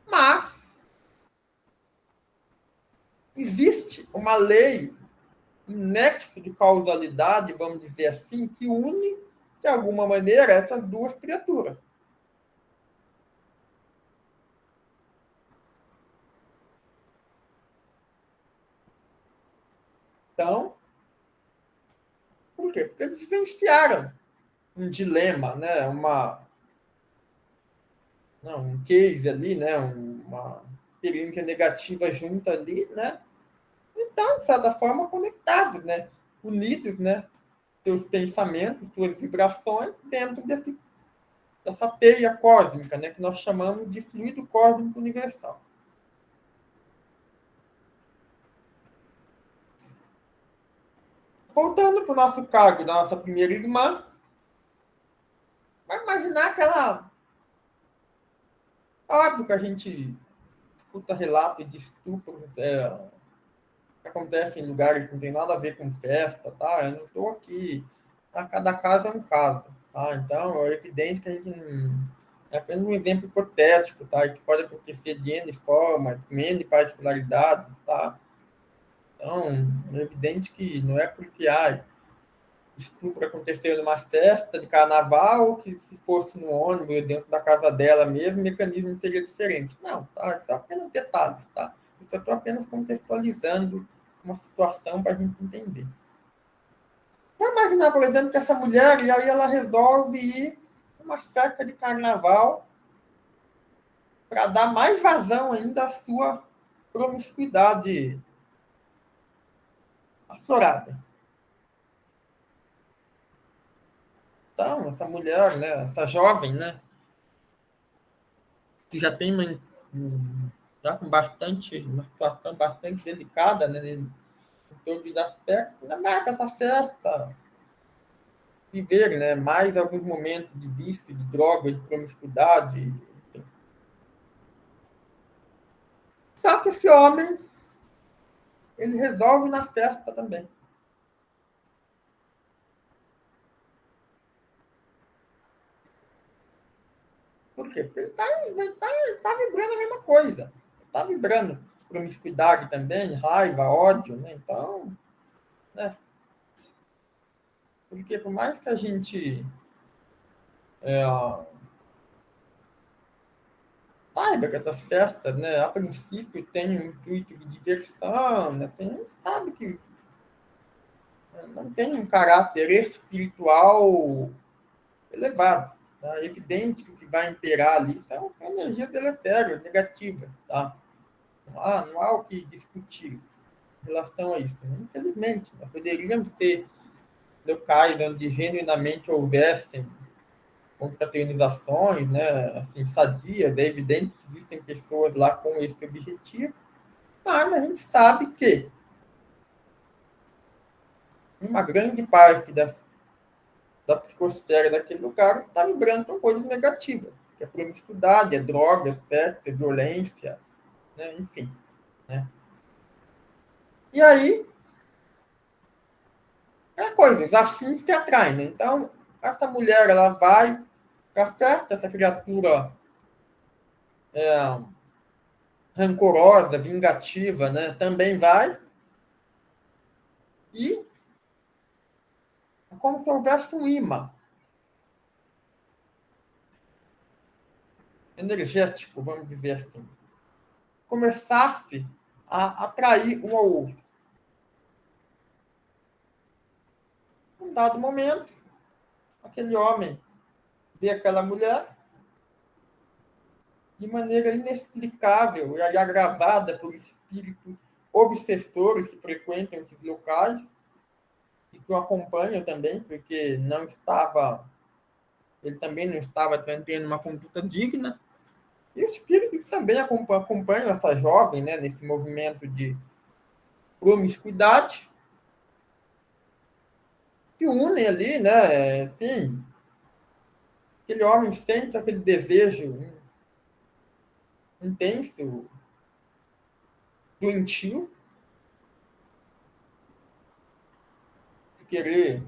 Mas existe uma lei, um nexo de causalidade, vamos dizer assim, que une, de alguma maneira, essas duas criaturas. Então, por quê? Porque eles vivenciaram um dilema, né? Um case ali, né? Uma experiência negativa junto ali, né? Então, de certa forma, conectados, né? Unidos, né? Seus pensamentos, suas vibrações dentro dessa teia cósmica, né? Que nós chamamos de fluido cósmico universal. Voltando para o nosso cargo da nossa primeira irmã, vai imaginar aquela. Óbvio que a gente escuta relatos de estupros que acontecem em lugares que não tem nada a ver com festa, tá? Eu não estou aqui. Cada caso é um caso. Tá? Então, é evidente que a gente não... É apenas um exemplo hipotético, tá? Isso pode acontecer de N formas, com N particularidades, tá? Então, é evidente que não é porque estupro aconteceu numa festa de carnaval que se fosse no ônibus, dentro da casa dela mesmo, o mecanismo seria diferente. Não, tá? Isso é apenas detalhes, tá? Eu estou apenas contextualizando uma situação para a gente entender. Vamos imaginar, por exemplo, que essa mulher, e aí ela resolve ir numa festa de carnaval para dar mais vazão ainda à sua promiscuidade aflorada. Então, essa mulher, né, essa jovem, né, que já tem já com uma situação bastante delicada, né, em todos os aspectos, ainda mais essa festa, viver, né, mais alguns momentos de vício, de droga, de promiscuidade. Só que esse homem, ele resolve na festa também. Por quê? Porque ele tá vibrando a mesma coisa. Está vibrando promiscuidade também, raiva, ódio, né? Então, né? Porque por mais que a gente é, saiba que essas festas, né, a princípio tem um intuito de diversão, né? Sabe que não tem um caráter espiritual elevado. Tá? É evidente que o que vai imperar ali são energias deletérias, negativas. Tá? Não há o que discutir em relação a isso. Né? Infelizmente, né? Poderiam ser locais onde genuinamente houvessem confraternizações, né, assim, sadias. É evidente que existem pessoas lá com esse objetivo, mas a gente sabe que uma grande parte da psicosfera daquele lugar está vibrando com coisas negativas, que é promiscuidade, é drogas, sexo, é violência, né, enfim. Né? E aí, coisas assim se atraem. Né? Então, essa mulher, ela vai para a festa, essa criatura é, rancorosa, vingativa, né, também vai, e é como se houvesse um imã energético, vamos dizer assim, começasse a atrair um ao outro. Num dado momento, aquele homem vê aquela mulher de maneira inexplicável e agravada por espíritos obsessores que frequentam esses locais e que o acompanham também, porque ele também não estava tendo uma conduta digna. E os espíritos também acompanham essa jovem, né, nesse movimento de promiscuidade, que unem ali, né, enfim, aquele homem sente aquele desejo intenso, doentio, de querer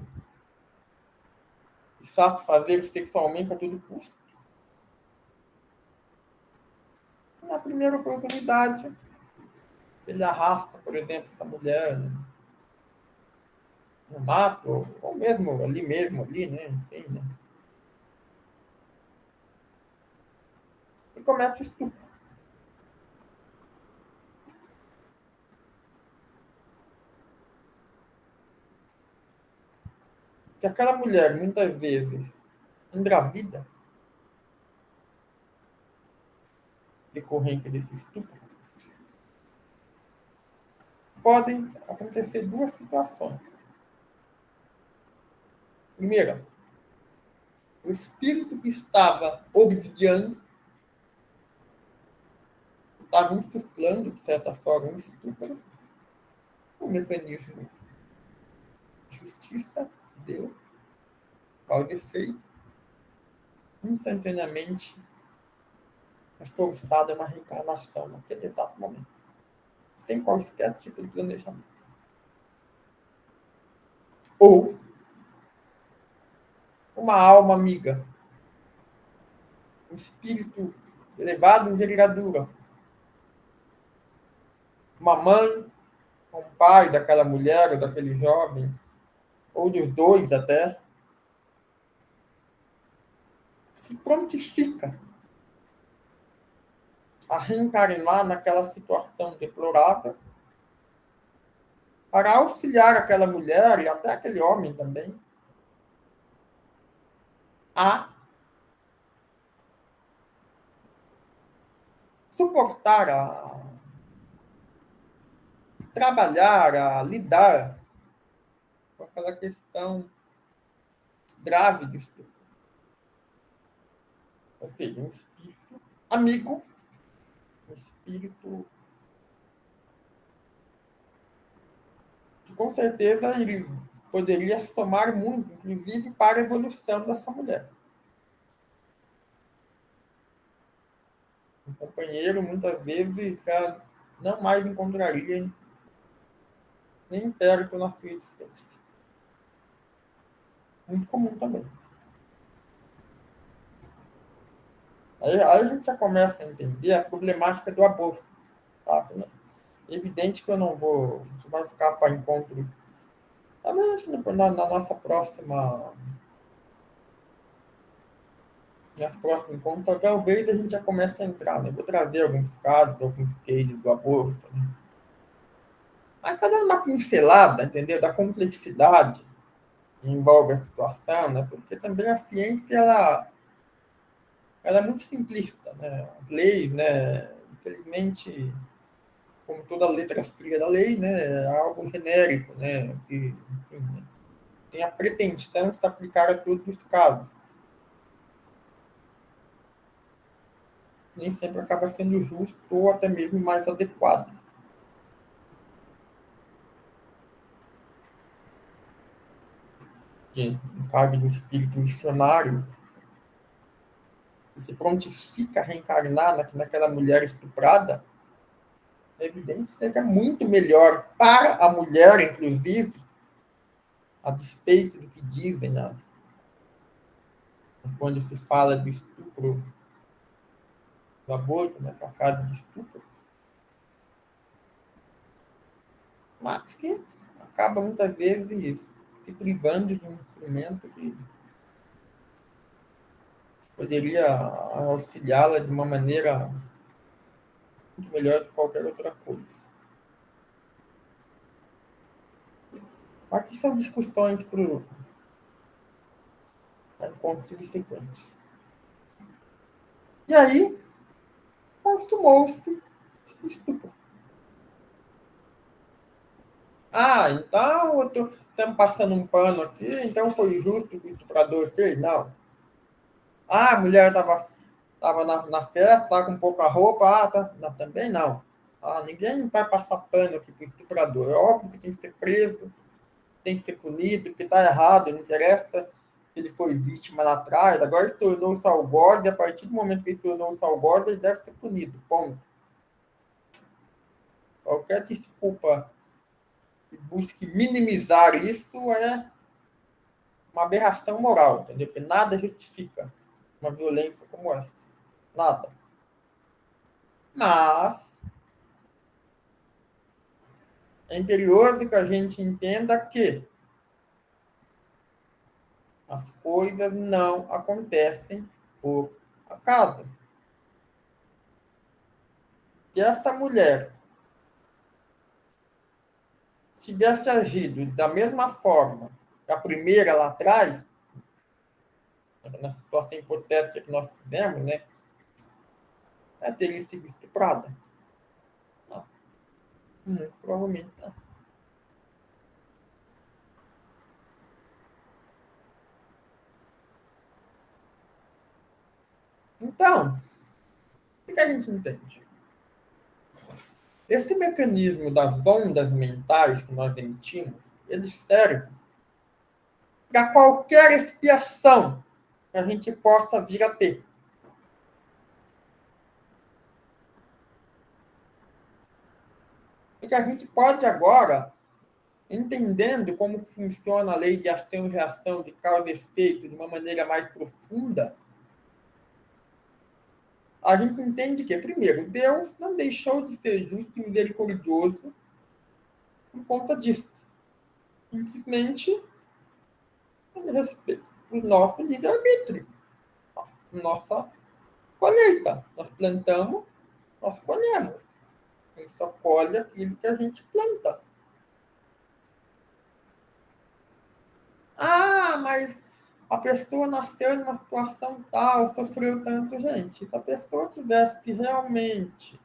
satisfazer sexualmente a todo custo. E na primeira oportunidade, ele arrasta, por exemplo, essa mulher no mato, ou mesmo ali, né, enfim, né, e comete o estupro. Se aquela mulher, muitas vezes, engravida, decorrente desse estupro, podem acontecer duas situações. Primeira, o espírito que estava obsidiando, estava insuflando, de certa forma, um estupro, um mecanismo de justiça, deu, causa e efeito, instantaneamente é forçada uma reencarnação naquele exato momento, sem qualquer tipo de planejamento. Ou uma alma amiga, um espírito elevado em envergadura, uma mãe, um pai daquela mulher ou daquele jovem, ou dos dois até, se prontifica a reencarnar naquela situação deplorável para auxiliar aquela mulher e até aquele homem também a suportar, a trabalhar, a lidar com aquela questão grave do estupro. Ou seja, um espírito amigo, um espírito que com certeza ele poderia somar muito, inclusive para a evolução dessa mulher. Um companheiro, muitas vezes, já não mais encontraria nem perto na sua existência. Muito comum também. Aí a gente já começa a entender a problemática do aborto. Tá? É evidente que eu não vou. Isso vai ficar para encontro. Talvez na nossa próxima. Nosso próximo encontro, talvez a gente já comece a entrar. Né? Vou trazer alguns casos, alguns cases do aborto. Né? Mas está dando uma pincelada, entendeu? Da complexidade que envolve a situação, né? Porque também a ciência ela é muito simplista, né? As leis, né? Infelizmente, como toda letra fria da lei, né? É algo genérico, né? Que enfim, né? Tem a pretensão de se aplicar a todos os casos. Nem sempre acaba sendo justo ou até mesmo mais adequado. Que, no caso do espírito missionário, que se prontifica a reencarnar naquela mulher estuprada, é evidente que é muito melhor para a mulher, inclusive, a despeito do que dizem, né? Quando se fala do estupro, do aborto, né, por causa de estupro, mas que acaba muitas vezes se privando de um instrumento que poderia auxiliá-la de uma maneira muito melhor do que qualquer outra coisa. Aqui são discussões para encontros subsequentes. E aí, consumou-se o estupro. Ah, então estamos passando um pano aqui, então foi justo que o estuprador fez? Não. Ah, a mulher estava na festa, estava com pouca roupa, tá. Não, também não. Ah, ninguém vai passar pano aqui para o estuprador. É óbvio que tem que ser preso, tem que ser punido, porque está errado, não interessa se ele foi vítima lá atrás, agora ele tornou-se algozes, e a partir do momento que ele tornou-se algozes, ele deve ser punido, ponto. Qualquer desculpa que busque minimizar isso é uma aberração moral, entendeu? Porque nada justifica uma violência como essa. Nada. Mas é imperioso que a gente entenda que as coisas não acontecem por acaso. Se essa mulher tivesse agido da mesma forma que a primeira lá atrás, na situação hipotética que nós fizemos, né, ela teria sido estuprada? Não. Muito provavelmente não. Então, o que a gente entende? Esse mecanismo das ondas mentais que nós emitimos, ele serve para qualquer expiação que a gente possa vir a ter. E que a gente pode agora entendendo como funciona a lei de ação e reação, de causa e efeito, de uma maneira mais profunda, a gente entende que, primeiro, Deus não deixou de ser justo e misericordioso por conta disso. Simplesmente ele respeita o nosso livre-arbítrio, nossa colheita. Nós plantamos, nós colhemos. A gente só colhe aquilo que a gente planta. Ah, mas a pessoa nasceu numa situação tal, sofreu tanto, gente. Se a pessoa tivesse realmente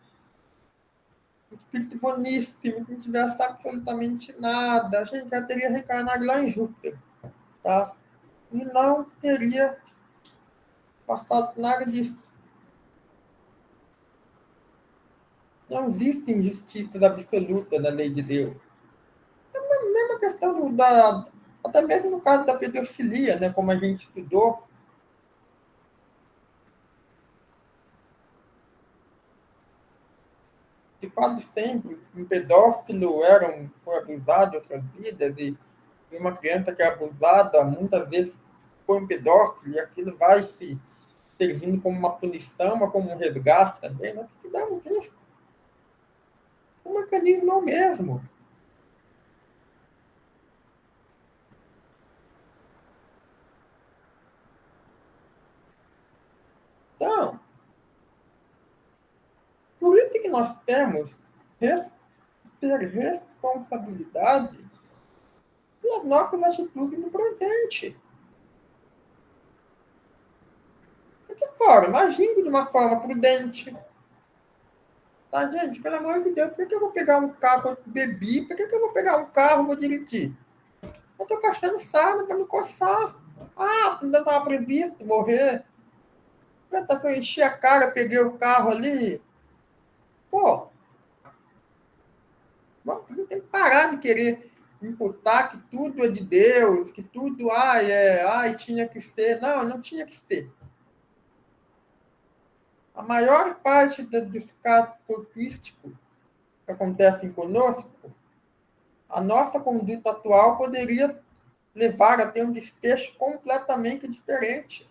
um espírito boníssimo, que não tivesse absolutamente nada, a gente já teria reencarnado lá em Júpiter, tá? E não teria passado nada disso. Não existe injustiça absoluta na lei de Deus. A mesma questão até mesmo no caso da pedofilia, né, como a gente estudou, que quase sempre um pedófilo foi abusado em outras vidas, e uma criança que é abusada, muitas vezes foi um pedófilo, e aquilo vai se servindo como uma punição, mas como um resgate também. Nós estudamos isso. O mecanismo é o mesmo. Então, por isso que nós temos ter responsabilidade pelas nossas atitudes no presente. De que forma? Agindo de uma forma prudente. Tá, gente? Pelo amor de Deus, por que eu vou pegar um carro, eu bebi? Por que eu vou pegar um carro e vou dirigir? Eu tô caçando sarna para me coçar. Ah, ainda estava previsto morrer. Até que eu enchi a cara, peguei o carro ali. Pô, a gente tem que parar de querer imputar que tudo é de Deus, que tudo, tinha que ser. Não, não tinha que ser. A maior parte dos casos propísticos que acontecem conosco, a nossa conduta atual poderia levar a ter um desfecho completamente diferente.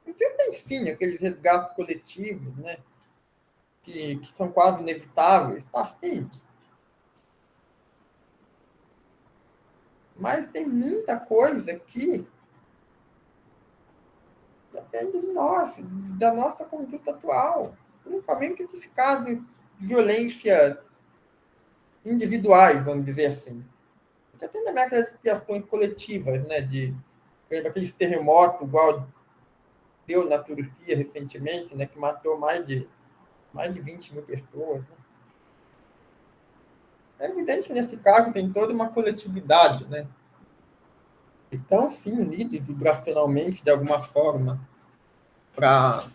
Existem, sim, aqueles resgates coletivos, né, que são quase inevitáveis, tá sim. Mas tem muita coisa que depende de nós, da nossa conduta atual. Principalmente nesse caso de violências individuais, vamos dizer assim. Porque tem também aquelas expiações coletivas, né? Por exemplo, aquele terremoto igual deu na Turquia recentemente, né? Que matou mais de 20 mil pessoas. Né? É evidente que nesse caso tem toda uma coletividade, né? Então, sim, unidos vibracionalmente de alguma forma para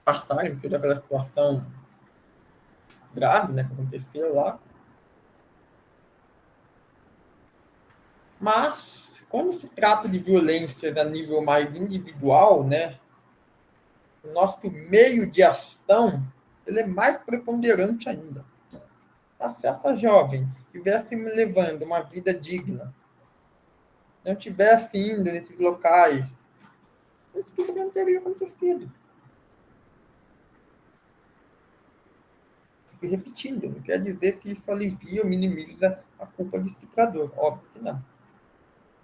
passarem por aquela situação grave, né, que aconteceu lá. Mas, quando se trata de violências a nível mais individual, né, o nosso meio de ação ele é mais preponderante ainda. Se essa jovem estivesse me levando uma vida digna, não estivesse indo nesses locais, isso tudo não teria acontecido. Fico repetindo, não quer dizer que isso alivia ou minimiza a culpa do estuprador. Óbvio que não.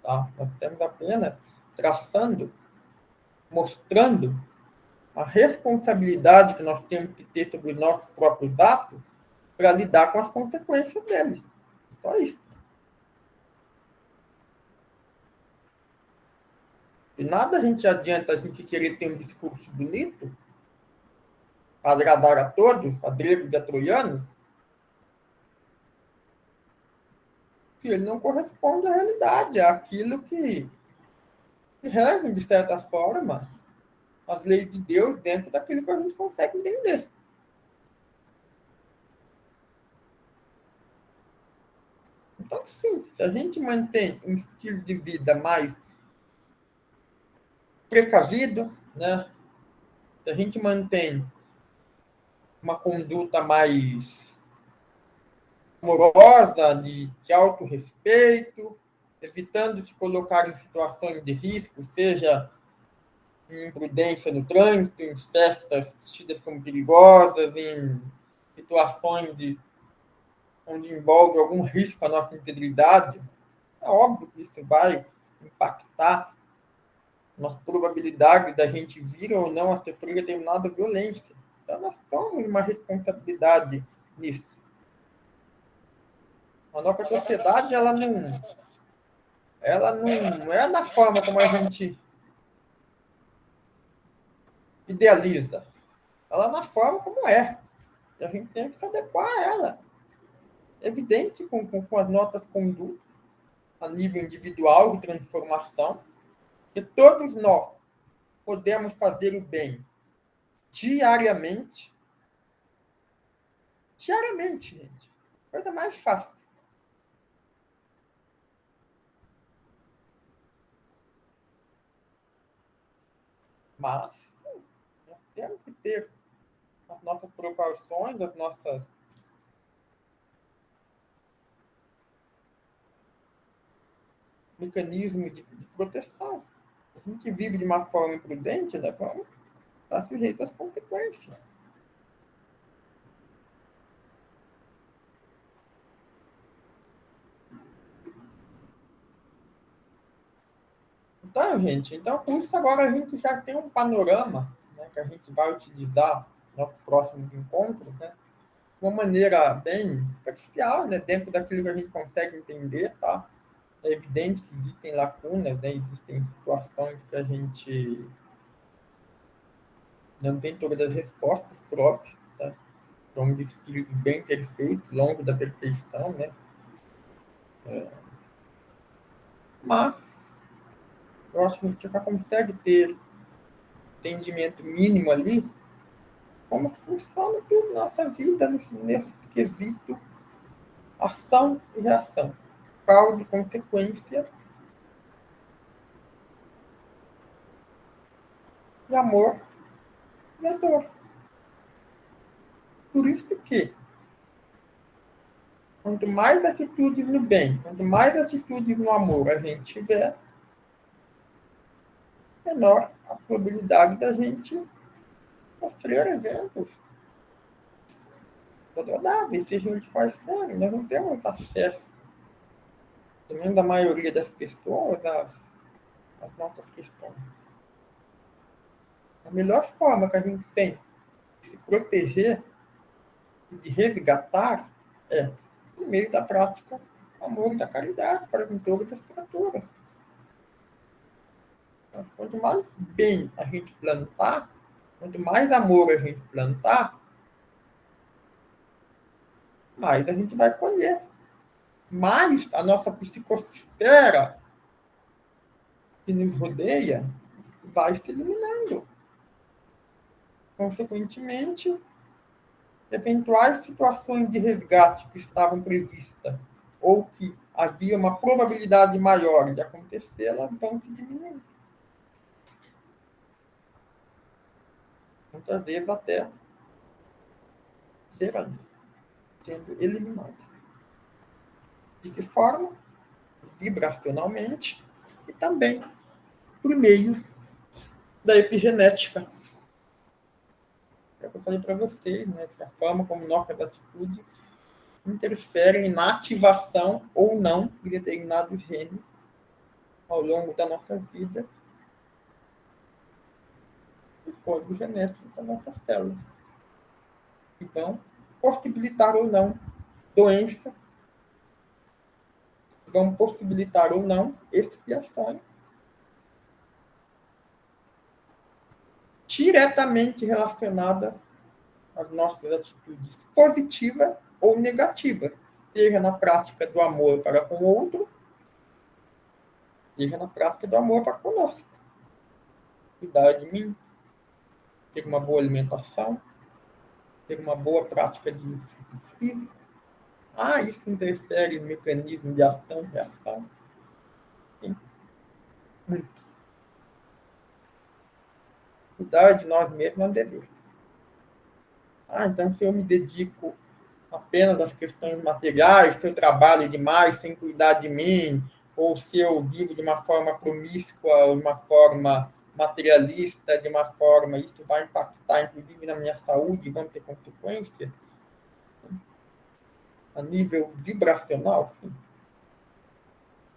Tá? Nós estamos apenas traçando, mostrando a responsabilidade que nós temos que ter sobre os nossos próprios atos para lidar com as consequências deles. Só isso. E nada a gente adianta a gente querer ter um discurso bonito para agradar a todos, a gregos e a troianos, se ele não corresponde à realidade, àquilo que regem, de certa forma, as leis de Deus dentro daquilo que a gente consegue entender. Então, sim, se a gente mantém um estilo de vida mais precavido, né? Se a gente mantém uma conduta mais amorosa, de autorrespeito, evitando se colocar em situações de risco, seja em imprudência no trânsito, em festas tidas como perigosas, em situações onde envolve algum risco à nossa integridade. É óbvio que isso vai impactar nas probabilidades da gente vir ou não a sofrer determinada violência. Então, nós temos uma responsabilidade nisso. A nossa sociedade, ela não é da forma como a gente idealiza. Ela é na forma como é. E a gente tem que se adequar a ela. É evidente com as nossas condutas, a nível individual de transformação, que todos nós podemos fazer o bem diariamente. Diariamente, gente. Coisa mais fácil. Mas nós temos que ter as nossas precauções, as nossas mecanismos de proteção. A gente vive de uma forma imprudente, né? Vamos estar sujeito às consequências. Então, gente, com isso agora a gente já tem um panorama, né, que a gente vai utilizar nos próximos encontros, né, de uma maneira bem superficial, né, dentro daquilo que a gente consegue entender, tá? É evidente que existem lacunas, né, existem situações que a gente não tem todas as respostas próprias, tá? Somos espíritos bem perfeitos, longe da perfeição, né? Mas eu acho que a gente já consegue ter entendimento mínimo ali como funciona tudo na nossa vida nesse quesito ação e reação, causa e consequência, de amor e dor. Por isso que, quanto mais atitudes no bem, quanto mais atitudes no amor a gente tiver, menor a probabilidade da gente sofrer eventos desagradáveis, sejam de quais forem. Nós não temos acesso, pelo menos da maioria das pessoas, às nossas questões. A melhor forma que a gente tem de se proteger e de resgatar é por meio da prática do amor e da caridade para com todas as criaturas. Quanto mais bem a gente plantar, quanto mais amor a gente plantar, mais a gente vai colher. Mais a nossa psicosfera que nos rodeia vai se eliminando. Consequentemente, eventuais situações de resgate que estavam previstas ou que havia uma probabilidade maior de acontecer, elas vão se diminuindo. Muitas vezes até zerando, sendo eliminada. De que forma? Vibracionalmente e também por meio da epigenética. Eu falei para vocês, né, que a forma como nossas atitudes interferem na ativação ou não de determinados genes ao longo das nossas vidas, os códigos genéticos das nossas células. Então, possibilitar ou não doença, vão possibilitar ou não expiações diretamente relacionadas às nossas atitudes positivas ou negativas, seja na prática do amor para com o outro, seja na prática do amor para conosco. Cuidar de mim, ter uma boa alimentação, ter uma boa prática de exercício físico. Isso interfere no mecanismo de ação e reação. Tem muito. Cuidar de nós mesmos é um dever. Então se eu me dedico apenas das questões materiais, se eu trabalho demais sem cuidar de mim, ou se eu vivo de uma forma promíscua, ou de uma forma materialista, de uma forma, isso vai impactar, inclusive, na minha saúde, vão ter consequências a nível vibracional, sim.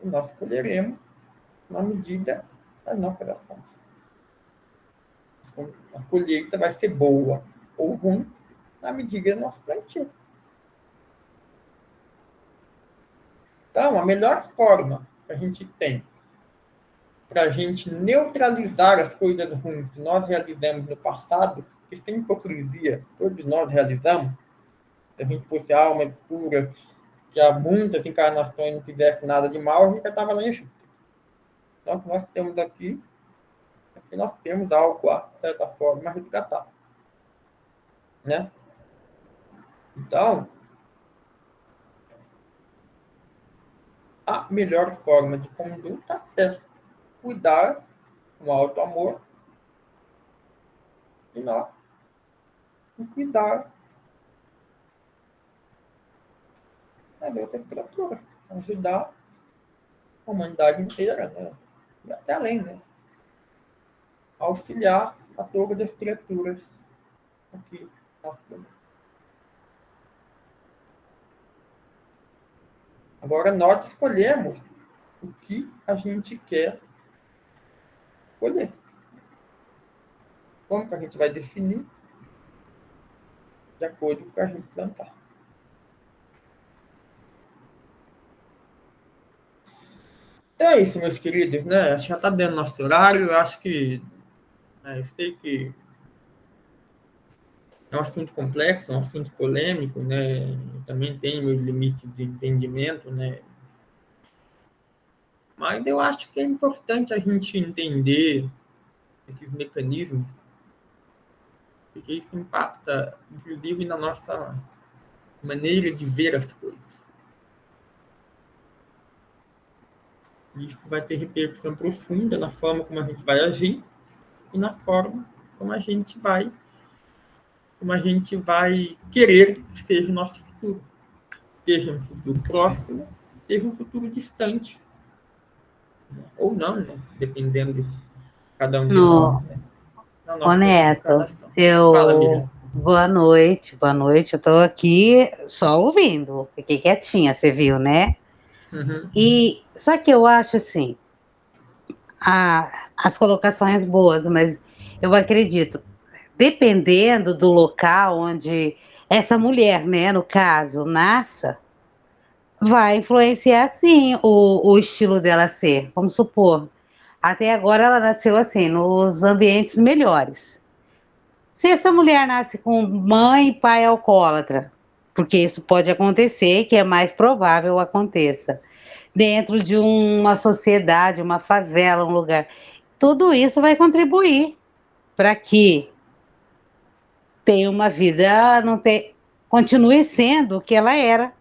E nós escolheremos na medida das nossas ações. A colheita vai ser boa ou ruim na medida do nosso plantio. Então, a melhor forma que a gente tem para a gente neutralizar as coisas ruins que nós realizamos no passado, que sem hipocrisia, todos nós realizamos, se a gente fosse alma pura, que há muitas encarnações não fizesse nada de mal, a gente já estava lá em Egito. Então, nós temos aqui nós temos algo, de certa forma, a resgatar. Né? Então, a melhor forma de conduta é cuidar com alto amor de nós e cuidar da outra criatura, ajudar a humanidade inteira, né? E até além, né? Auxiliar a todas as criaturas aqui nós temos. Agora nós escolhemos o que a gente quer escolher. Como que a gente vai definir? De acordo com o que a gente plantar. Então é isso, meus queridos, né? Acho que já está dentro do nosso horário. Eu acho que eu sei que é um assunto complexo, é um assunto polêmico, né? Também tem meus limites de entendimento, né? Mas eu acho que é importante a gente entender esses mecanismos, porque isso impacta, inclusive, na nossa maneira de ver as coisas. Isso vai ter repercussão profunda na forma como a gente vai agir e na forma como a gente vai querer que seja o nosso futuro. Seja um futuro próximo, seja um futuro distante. Né? Ou não, né? Dependendo de cada um de nós,
No,
né? Na
Ô
nossa
Neto,
encarnação. Fala, Miriam.
boa noite, boa noite. Eu tô aqui só ouvindo, fiquei quietinha, você viu, né?
Uhum.
E só que eu acho assim, as colocações boas, mas eu acredito, dependendo do local onde essa mulher, né, no caso, nasça, vai influenciar sim o estilo dela ser. Vamos supor, até agora ela nasceu assim, nos ambientes melhores. Se essa mulher nasce com mãe e pai alcoólatra, porque isso pode acontecer, que é mais provável aconteça, dentro de uma sociedade, uma favela, um lugar, tudo isso vai contribuir para que tenha uma vida, não ter, continue sendo o que ela era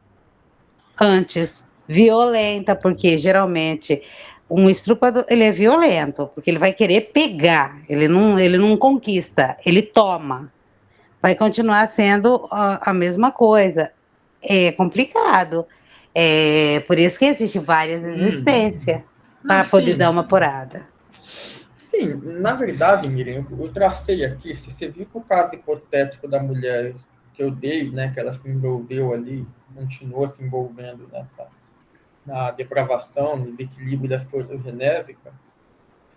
antes, violenta, porque geralmente um estrupador, ele é violento, porque ele vai querer pegar, ele não conquista, ele toma. Vai continuar sendo a mesma coisa. É complicado. É por isso que existe várias
Sim.
existências
Não,
para poder dar
sim.
uma porada.
Sim, na verdade, Miriam, eu tracei aqui, se você viu que o caso hipotético da mulher que eu dei, né, que ela se envolveu ali, continuou se envolvendo na depravação, no desequilíbrio das forças genésicas,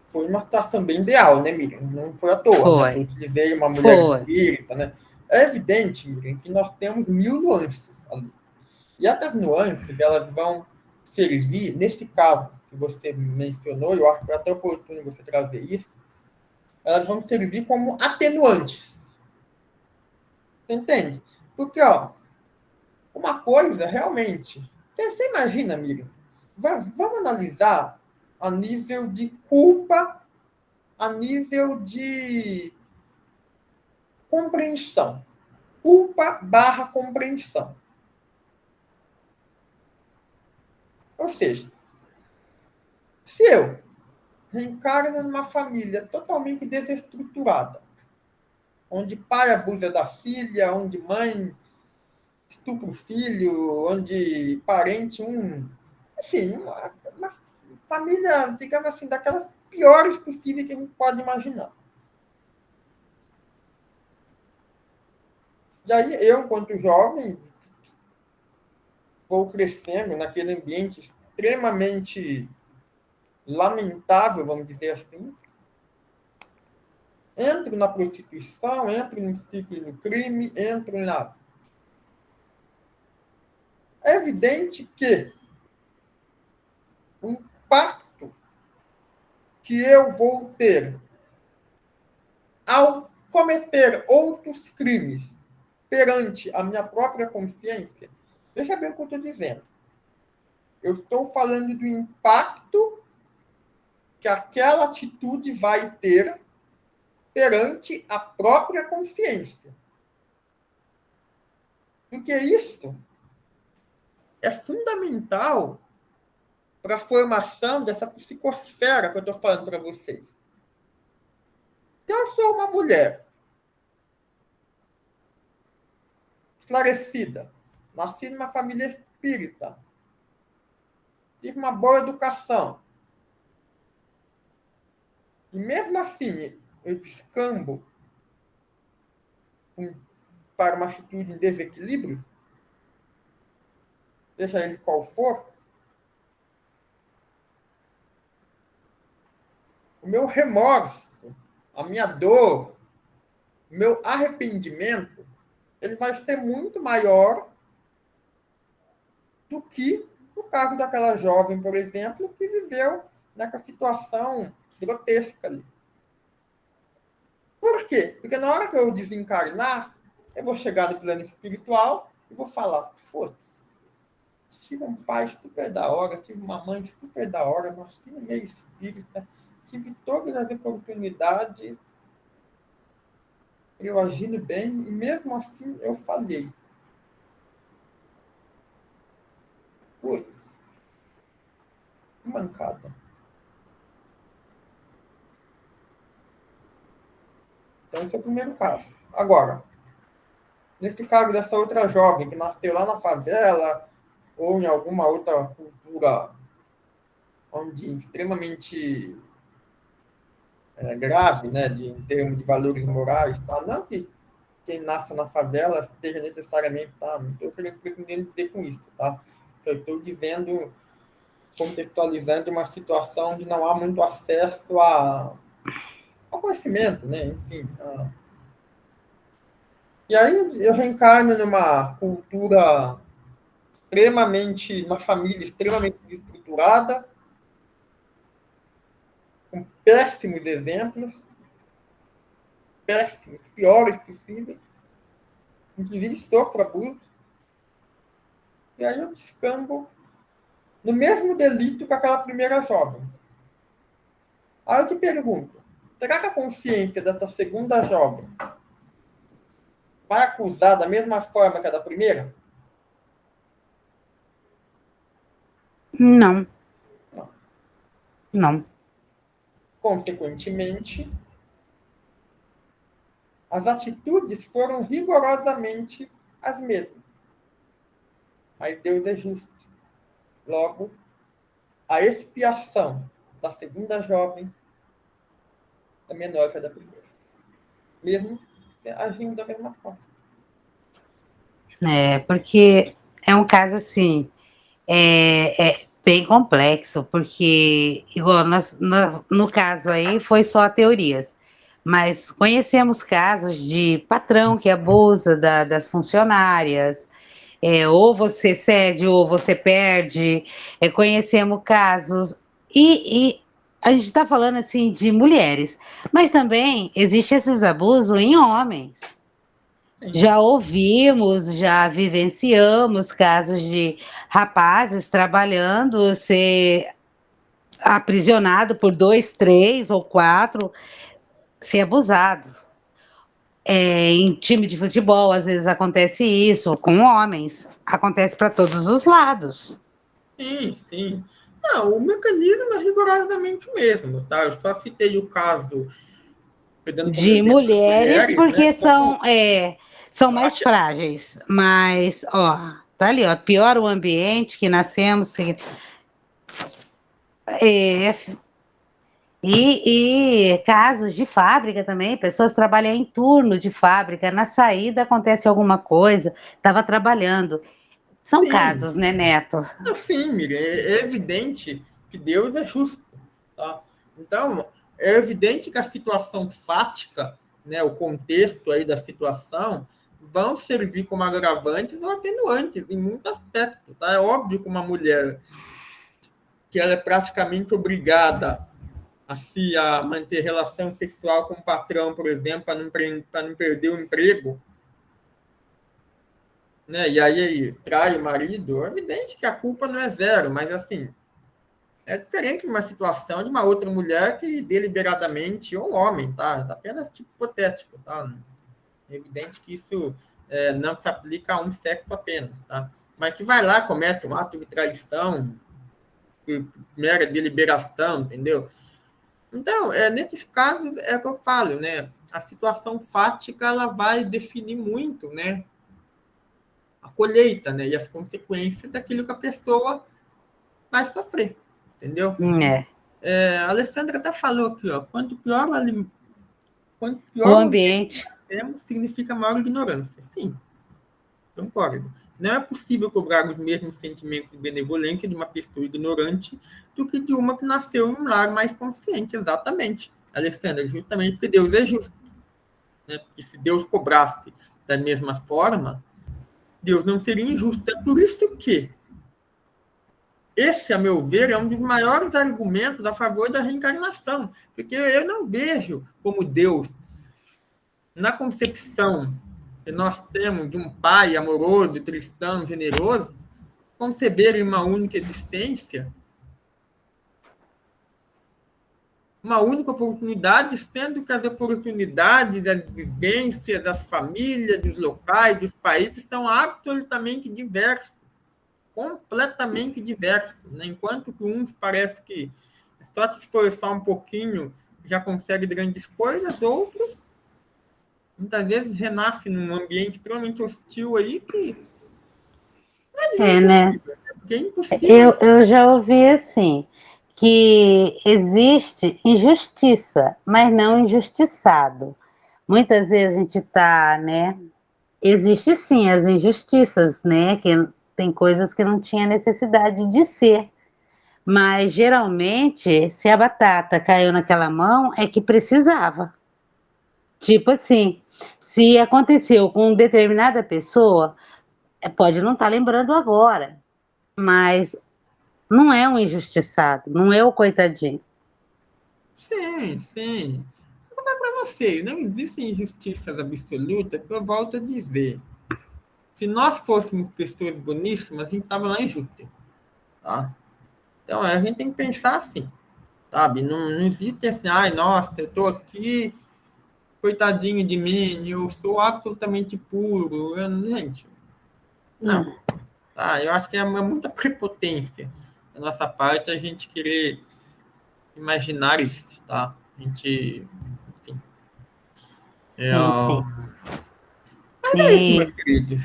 foi uma situação bem ideal, né, Miriam? Não foi à toa, né? Eu
Foi,
utilizei uma mulher
foi,
espírita, né? É evidente, Miriam, que nós temos 1000 nuances ali. E essas nuances, elas vão servir, nesse caso que você mencionou, eu acho que foi até oportuno você trazer isso, elas vão servir como atenuantes. Você entende? Porque, ó, uma coisa realmente. Você imagina, Miriam? Vamos analisar a nível de culpa, a nível de compreensão. Culpa barra compreensão. Ou seja, se eu reencarno numa família totalmente desestruturada, onde pai abusa da filha, onde mãe estupra o filho, onde parente, enfim, uma família, digamos assim, daquelas piores possíveis que a gente pode imaginar. E aí eu, enquanto jovem, vou crescendo naquele ambiente extremamente lamentável, vamos dizer assim. Entro na prostituição, entro no ciclo do crime, entro na... É evidente que o impacto que eu vou ter ao cometer outros crimes perante a minha própria consciência, veja bem o que eu estou dizendo. Eu estou falando do impacto que aquela atitude vai ter perante a própria consciência. Porque isso é fundamental para a formação dessa psicosfera que eu estou falando para vocês. Eu sou uma mulher esclarecida, nasci numa família espírita, tive uma boa educação, e mesmo assim eu descambo para uma atitude em desequilíbrio, seja ele qual for, o meu remorso, a minha dor, o meu arrependimento, ele vai ser muito maior do que o caso daquela jovem, por exemplo, que viveu naquela situação grotesca ali. Por quê? Porque na hora que eu desencarnar, eu vou chegar no plano espiritual e vou falar, putz, tive um pai super da hora, tive uma mãe super da hora, nasci no meio espírita, tive todas as oportunidades, eu agindo bem, e mesmo assim eu falhei. Putz, que mancada. Então, esse é o primeiro caso. Agora, nesse caso dessa outra jovem que nasceu lá na favela ou em alguma outra cultura onde extremamente grave, né, em termos de valores morais, tá? Não que quem nasce na favela seja necessariamente, tá? Não estou pretendendo dizer com isso, tá? Só estou dizendo, contextualizando uma situação onde não há muito acesso ao conhecimento, né? Enfim. E aí eu reencarno numa cultura extremamente, uma família extremamente desestruturada, com péssimos exemplos, péssimos, piores possíveis, inclusive sofro abuso. E aí eu descambo no mesmo delito que aquela primeira jovem. Aí eu te pergunto, será que a consciência dessa segunda jovem vai acusar da mesma forma que a da primeira?
Não.
Não.
Não.
Consequentemente, as atitudes foram rigorosamente as mesmas. Mas Deus é justo. Logo, a expiação da segunda jovem é menor que a da primeira. Mesmo agindo da mesma forma.
Porque é um caso assim, é bem complexo, porque, igual no caso aí, foi só teorias, mas conhecemos casos de patrão que abusa das funcionárias, ou você cede ou você perde, conhecemos casos, e a gente está falando assim de mulheres, mas também existe esses abusos em homens.
Sim.
Já ouvimos, já vivenciamos casos de rapazes trabalhando, ser aprisionado por 2, 3 ou 4, ser abusado. Em time de futebol, às vezes acontece isso, com homens, acontece para todos os lados.
Sim, sim. Não, o mecanismo é rigorosamente o mesmo, tá? Eu só citei o caso, dando como
De
exemplo as
mulheres,
mulheres, né?
porque são, São
Eu
mais
acho
frágeis, mas, ó, tá ali, ó, piora o ambiente que nascemos, é, e casos de fábrica também, pessoas trabalham em turno de fábrica, na saída acontece alguma coisa, estava trabalhando. São
sim.
casos, né, Neto?
Sim, Miriam, é evidente que Deus é justo, tá? Então, é evidente que a situação fática, né, o contexto aí da situação, vão servir como agravantes ou atenuantes em muitos aspectos, tá? É óbvio que uma mulher que ela é praticamente obrigada a manter relação sexual com o patrão, por exemplo, para não perder o emprego, né? E aí trai o marido, é evidente que a culpa não é zero, mas assim, é diferente de uma situação de uma outra mulher que deliberadamente, ou um homem, tá? Apenas tipo hipotético, tá? É evidente que isso não se aplica a um sexo apenas, tá? Mas que vai lá, comete um ato de traição, por mera deliberação, entendeu? Então, nesses casos, é o que eu falo, né? A situação fática, ela vai definir muito, né? A colheita, né? E as consequências daquilo que a pessoa vai sofrer, entendeu?
É.
A Alessandra até falou aqui, ó, quanto
O
pior o ambiente que
ambiente.
nós temos, significa maior ignorância. Sim, concordo. Não é possível cobrar os mesmos sentimentos de benevolência de uma pessoa ignorante do que de uma que nasceu em um lar mais consciente, exatamente. Alessandra, justamente porque Deus é justo. Né? Porque se Deus cobrasse da mesma forma, Deus não seria injusto. É por isso que esse, a meu ver, é um dos maiores argumentos a favor da reencarnação. Porque eu não vejo como Deus, na concepção que nós temos de um pai amoroso, cristão, generoso, conceber em uma única existência, uma única oportunidade, sendo que as oportunidades, as vivências, das famílias, dos locais, dos países são absolutamente diversas, completamente diversos. Né? Enquanto que uns parece que só se esforçar um pouquinho já consegue grandes coisas, outros muitas vezes renascem num ambiente extremamente hostil aí que não é dizendo
É, né?
impossível, né? Porque é impossível.
Eu já ouvi assim, que existe injustiça, mas não injustiçado. Muitas vezes a gente tá, né? Existe sim as injustiças, né? Que tem coisas que não tinha necessidade de ser. Mas geralmente, se a batata caiu naquela mão, é que precisava. Tipo assim, se aconteceu com determinada pessoa, pode não estar lembrando agora, mas não é um injustiçado, não é o coitadinho.
Sim, sim. Para você, não existem injustiças absolutas, que eu volto a dizer. Se nós fôssemos pessoas boníssimas, a gente estava lá em Júpiter. Tá? Então, a gente tem que pensar assim, sabe? Não, não existe assim, ai, nossa, eu estou aqui, coitadinho de mim, eu sou absolutamente puro. Gente, não.
Hum.
Tá? Eu acho que é muita prepotência da nossa parte a gente querer imaginar isso, tá? A gente, enfim, é,
Sim, sim.
mas é isso, meus
E
queridos.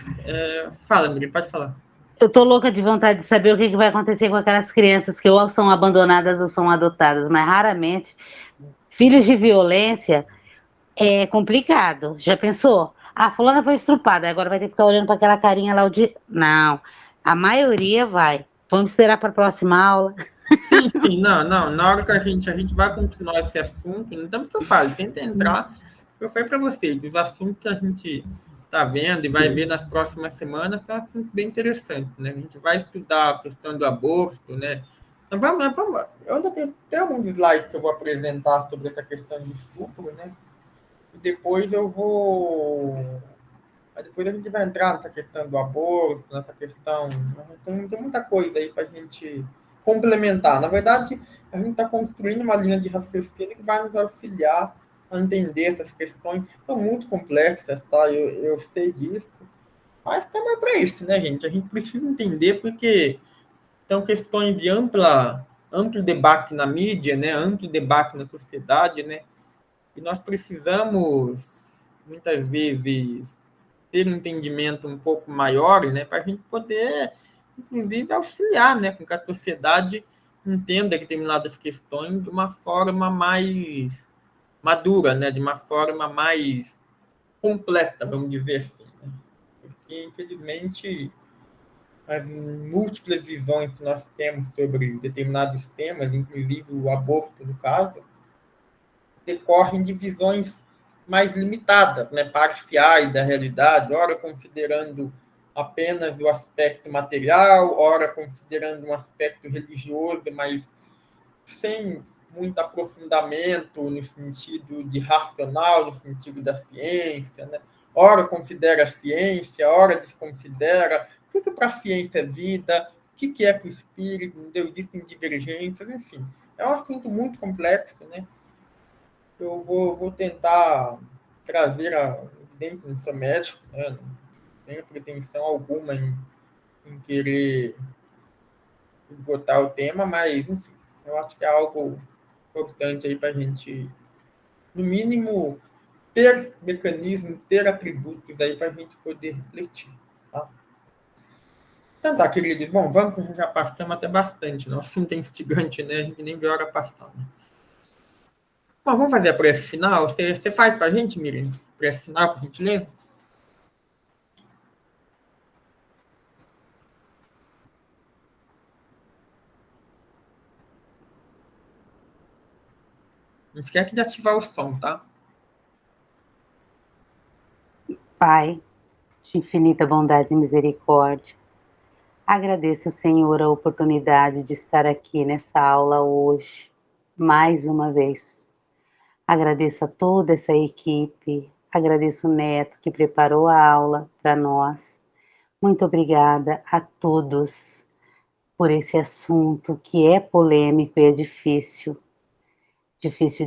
Fala, Miriam, pode falar.
eu tô louca de vontade de saber o que que vai acontecer com aquelas crianças que ou são abandonadas ou são adotadas, mas raramente filhos de violência é complicado. Já pensou? A fulana foi estrupada, agora vai ter que ficar olhando para aquela carinha lá o dia. Não, a maioria vai. Vamos esperar para a próxima aula.
Sim, sim, não, não. Na hora que a gente vai continuar esse assunto, então, que eu falo, tenta entrar. Eu falei para vocês, os assuntos que a gente está vendo e vai ver nas próximas semanas são assuntos bem interessantes, né? A gente vai estudar a questão do aborto, né? Então, vamos. Eu ainda tenho até alguns slides que eu vou apresentar sobre essa questão de estupro, né? E depois eu vou. Aí depois a gente vai entrar nessa questão do aborto, nessa questão. Tem muita coisa aí para a gente complementar. Na verdade, a gente está construindo uma linha de raciocínio que vai nos auxiliar a entender essas questões. São muito complexas, tá? Eu sei disso. Mas também é para isso, né, gente? A gente precisa entender porque são questões de amplo debate na mídia, né? Amplo debate na sociedade, né? E nós precisamos, muitas vezes, ter um entendimento um pouco maior, né, para a gente poder, inclusive, auxiliar, né, com que a sociedade entenda determinadas questões de uma forma mais madura, né, de uma forma mais completa, vamos dizer assim. Né? Porque, infelizmente, as múltiplas visões que nós temos sobre determinados temas, inclusive o aborto, no caso, decorrem de visões mais limitadas, né, parciais da realidade, ora considerando apenas o aspecto material, ora considerando um aspecto religioso, mas sem muito aprofundamento no sentido de racional, no sentido da ciência, né? Ora considera a ciência, ora desconsidera. O que para a ciência é vida? O que é para o espírito? Existem divergências, enfim. É um assunto muito complexo, né? Eu vou tentar trazer dentro do seu médico, né? Não tenho pretensão alguma em querer esgotar o tema, mas, enfim, eu acho que é algo importante aí para a gente, no mínimo, ter mecanismos, ter atributos aí para a gente poder refletir. Tá? Então tá, queridos. Bom, vamos que já passamos até bastante. Né? O assunto é instigante, né? A gente nem vê a hora passar. Né? Bom, vamos fazer a prece final? Você faz para a gente, Miriam? Prece final, por gentileza? Não esquece de ativar o som, tá?
Pai, de infinita bondade e misericórdia, agradeço, Senhor, a oportunidade de estar aqui nessa aula hoje, mais uma vez. Agradeço a toda essa equipe, agradeço o Neto que preparou a aula para nós. Muito obrigada a todos por esse assunto que é polêmico e é difícil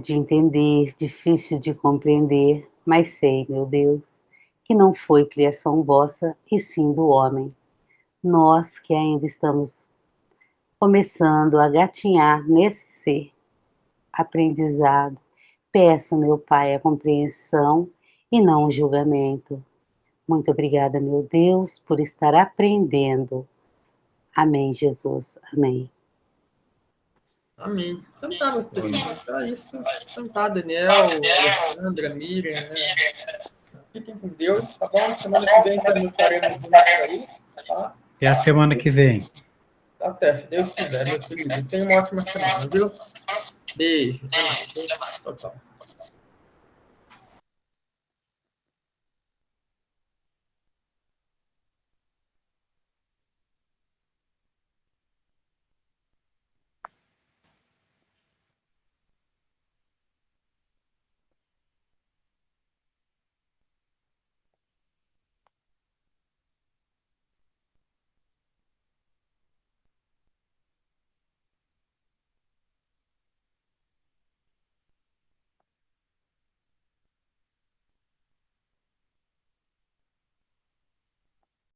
de entender, difícil de compreender, mas sei, meu Deus, que não foi criação vossa e sim do homem. Nós que ainda estamos começando a gatinhar nesse aprendizado, peço, meu Pai, a compreensão e não o julgamento. Muito obrigada, meu Deus, por estar aprendendo. Amém, Jesus. Amém.
Amém. Então tá, meus queridos. Então é isso. Então tá, Daniel, Alessandra, Miriam, né? Fiquem com Deus, tá bom? Semana que vem também estaremos juntos aí, tá?
Até a semana que vem.
Até, se Deus quiser, meus queridos. Tenham uma ótima semana, viu? Beijo. Até mais. Tchau, tchau.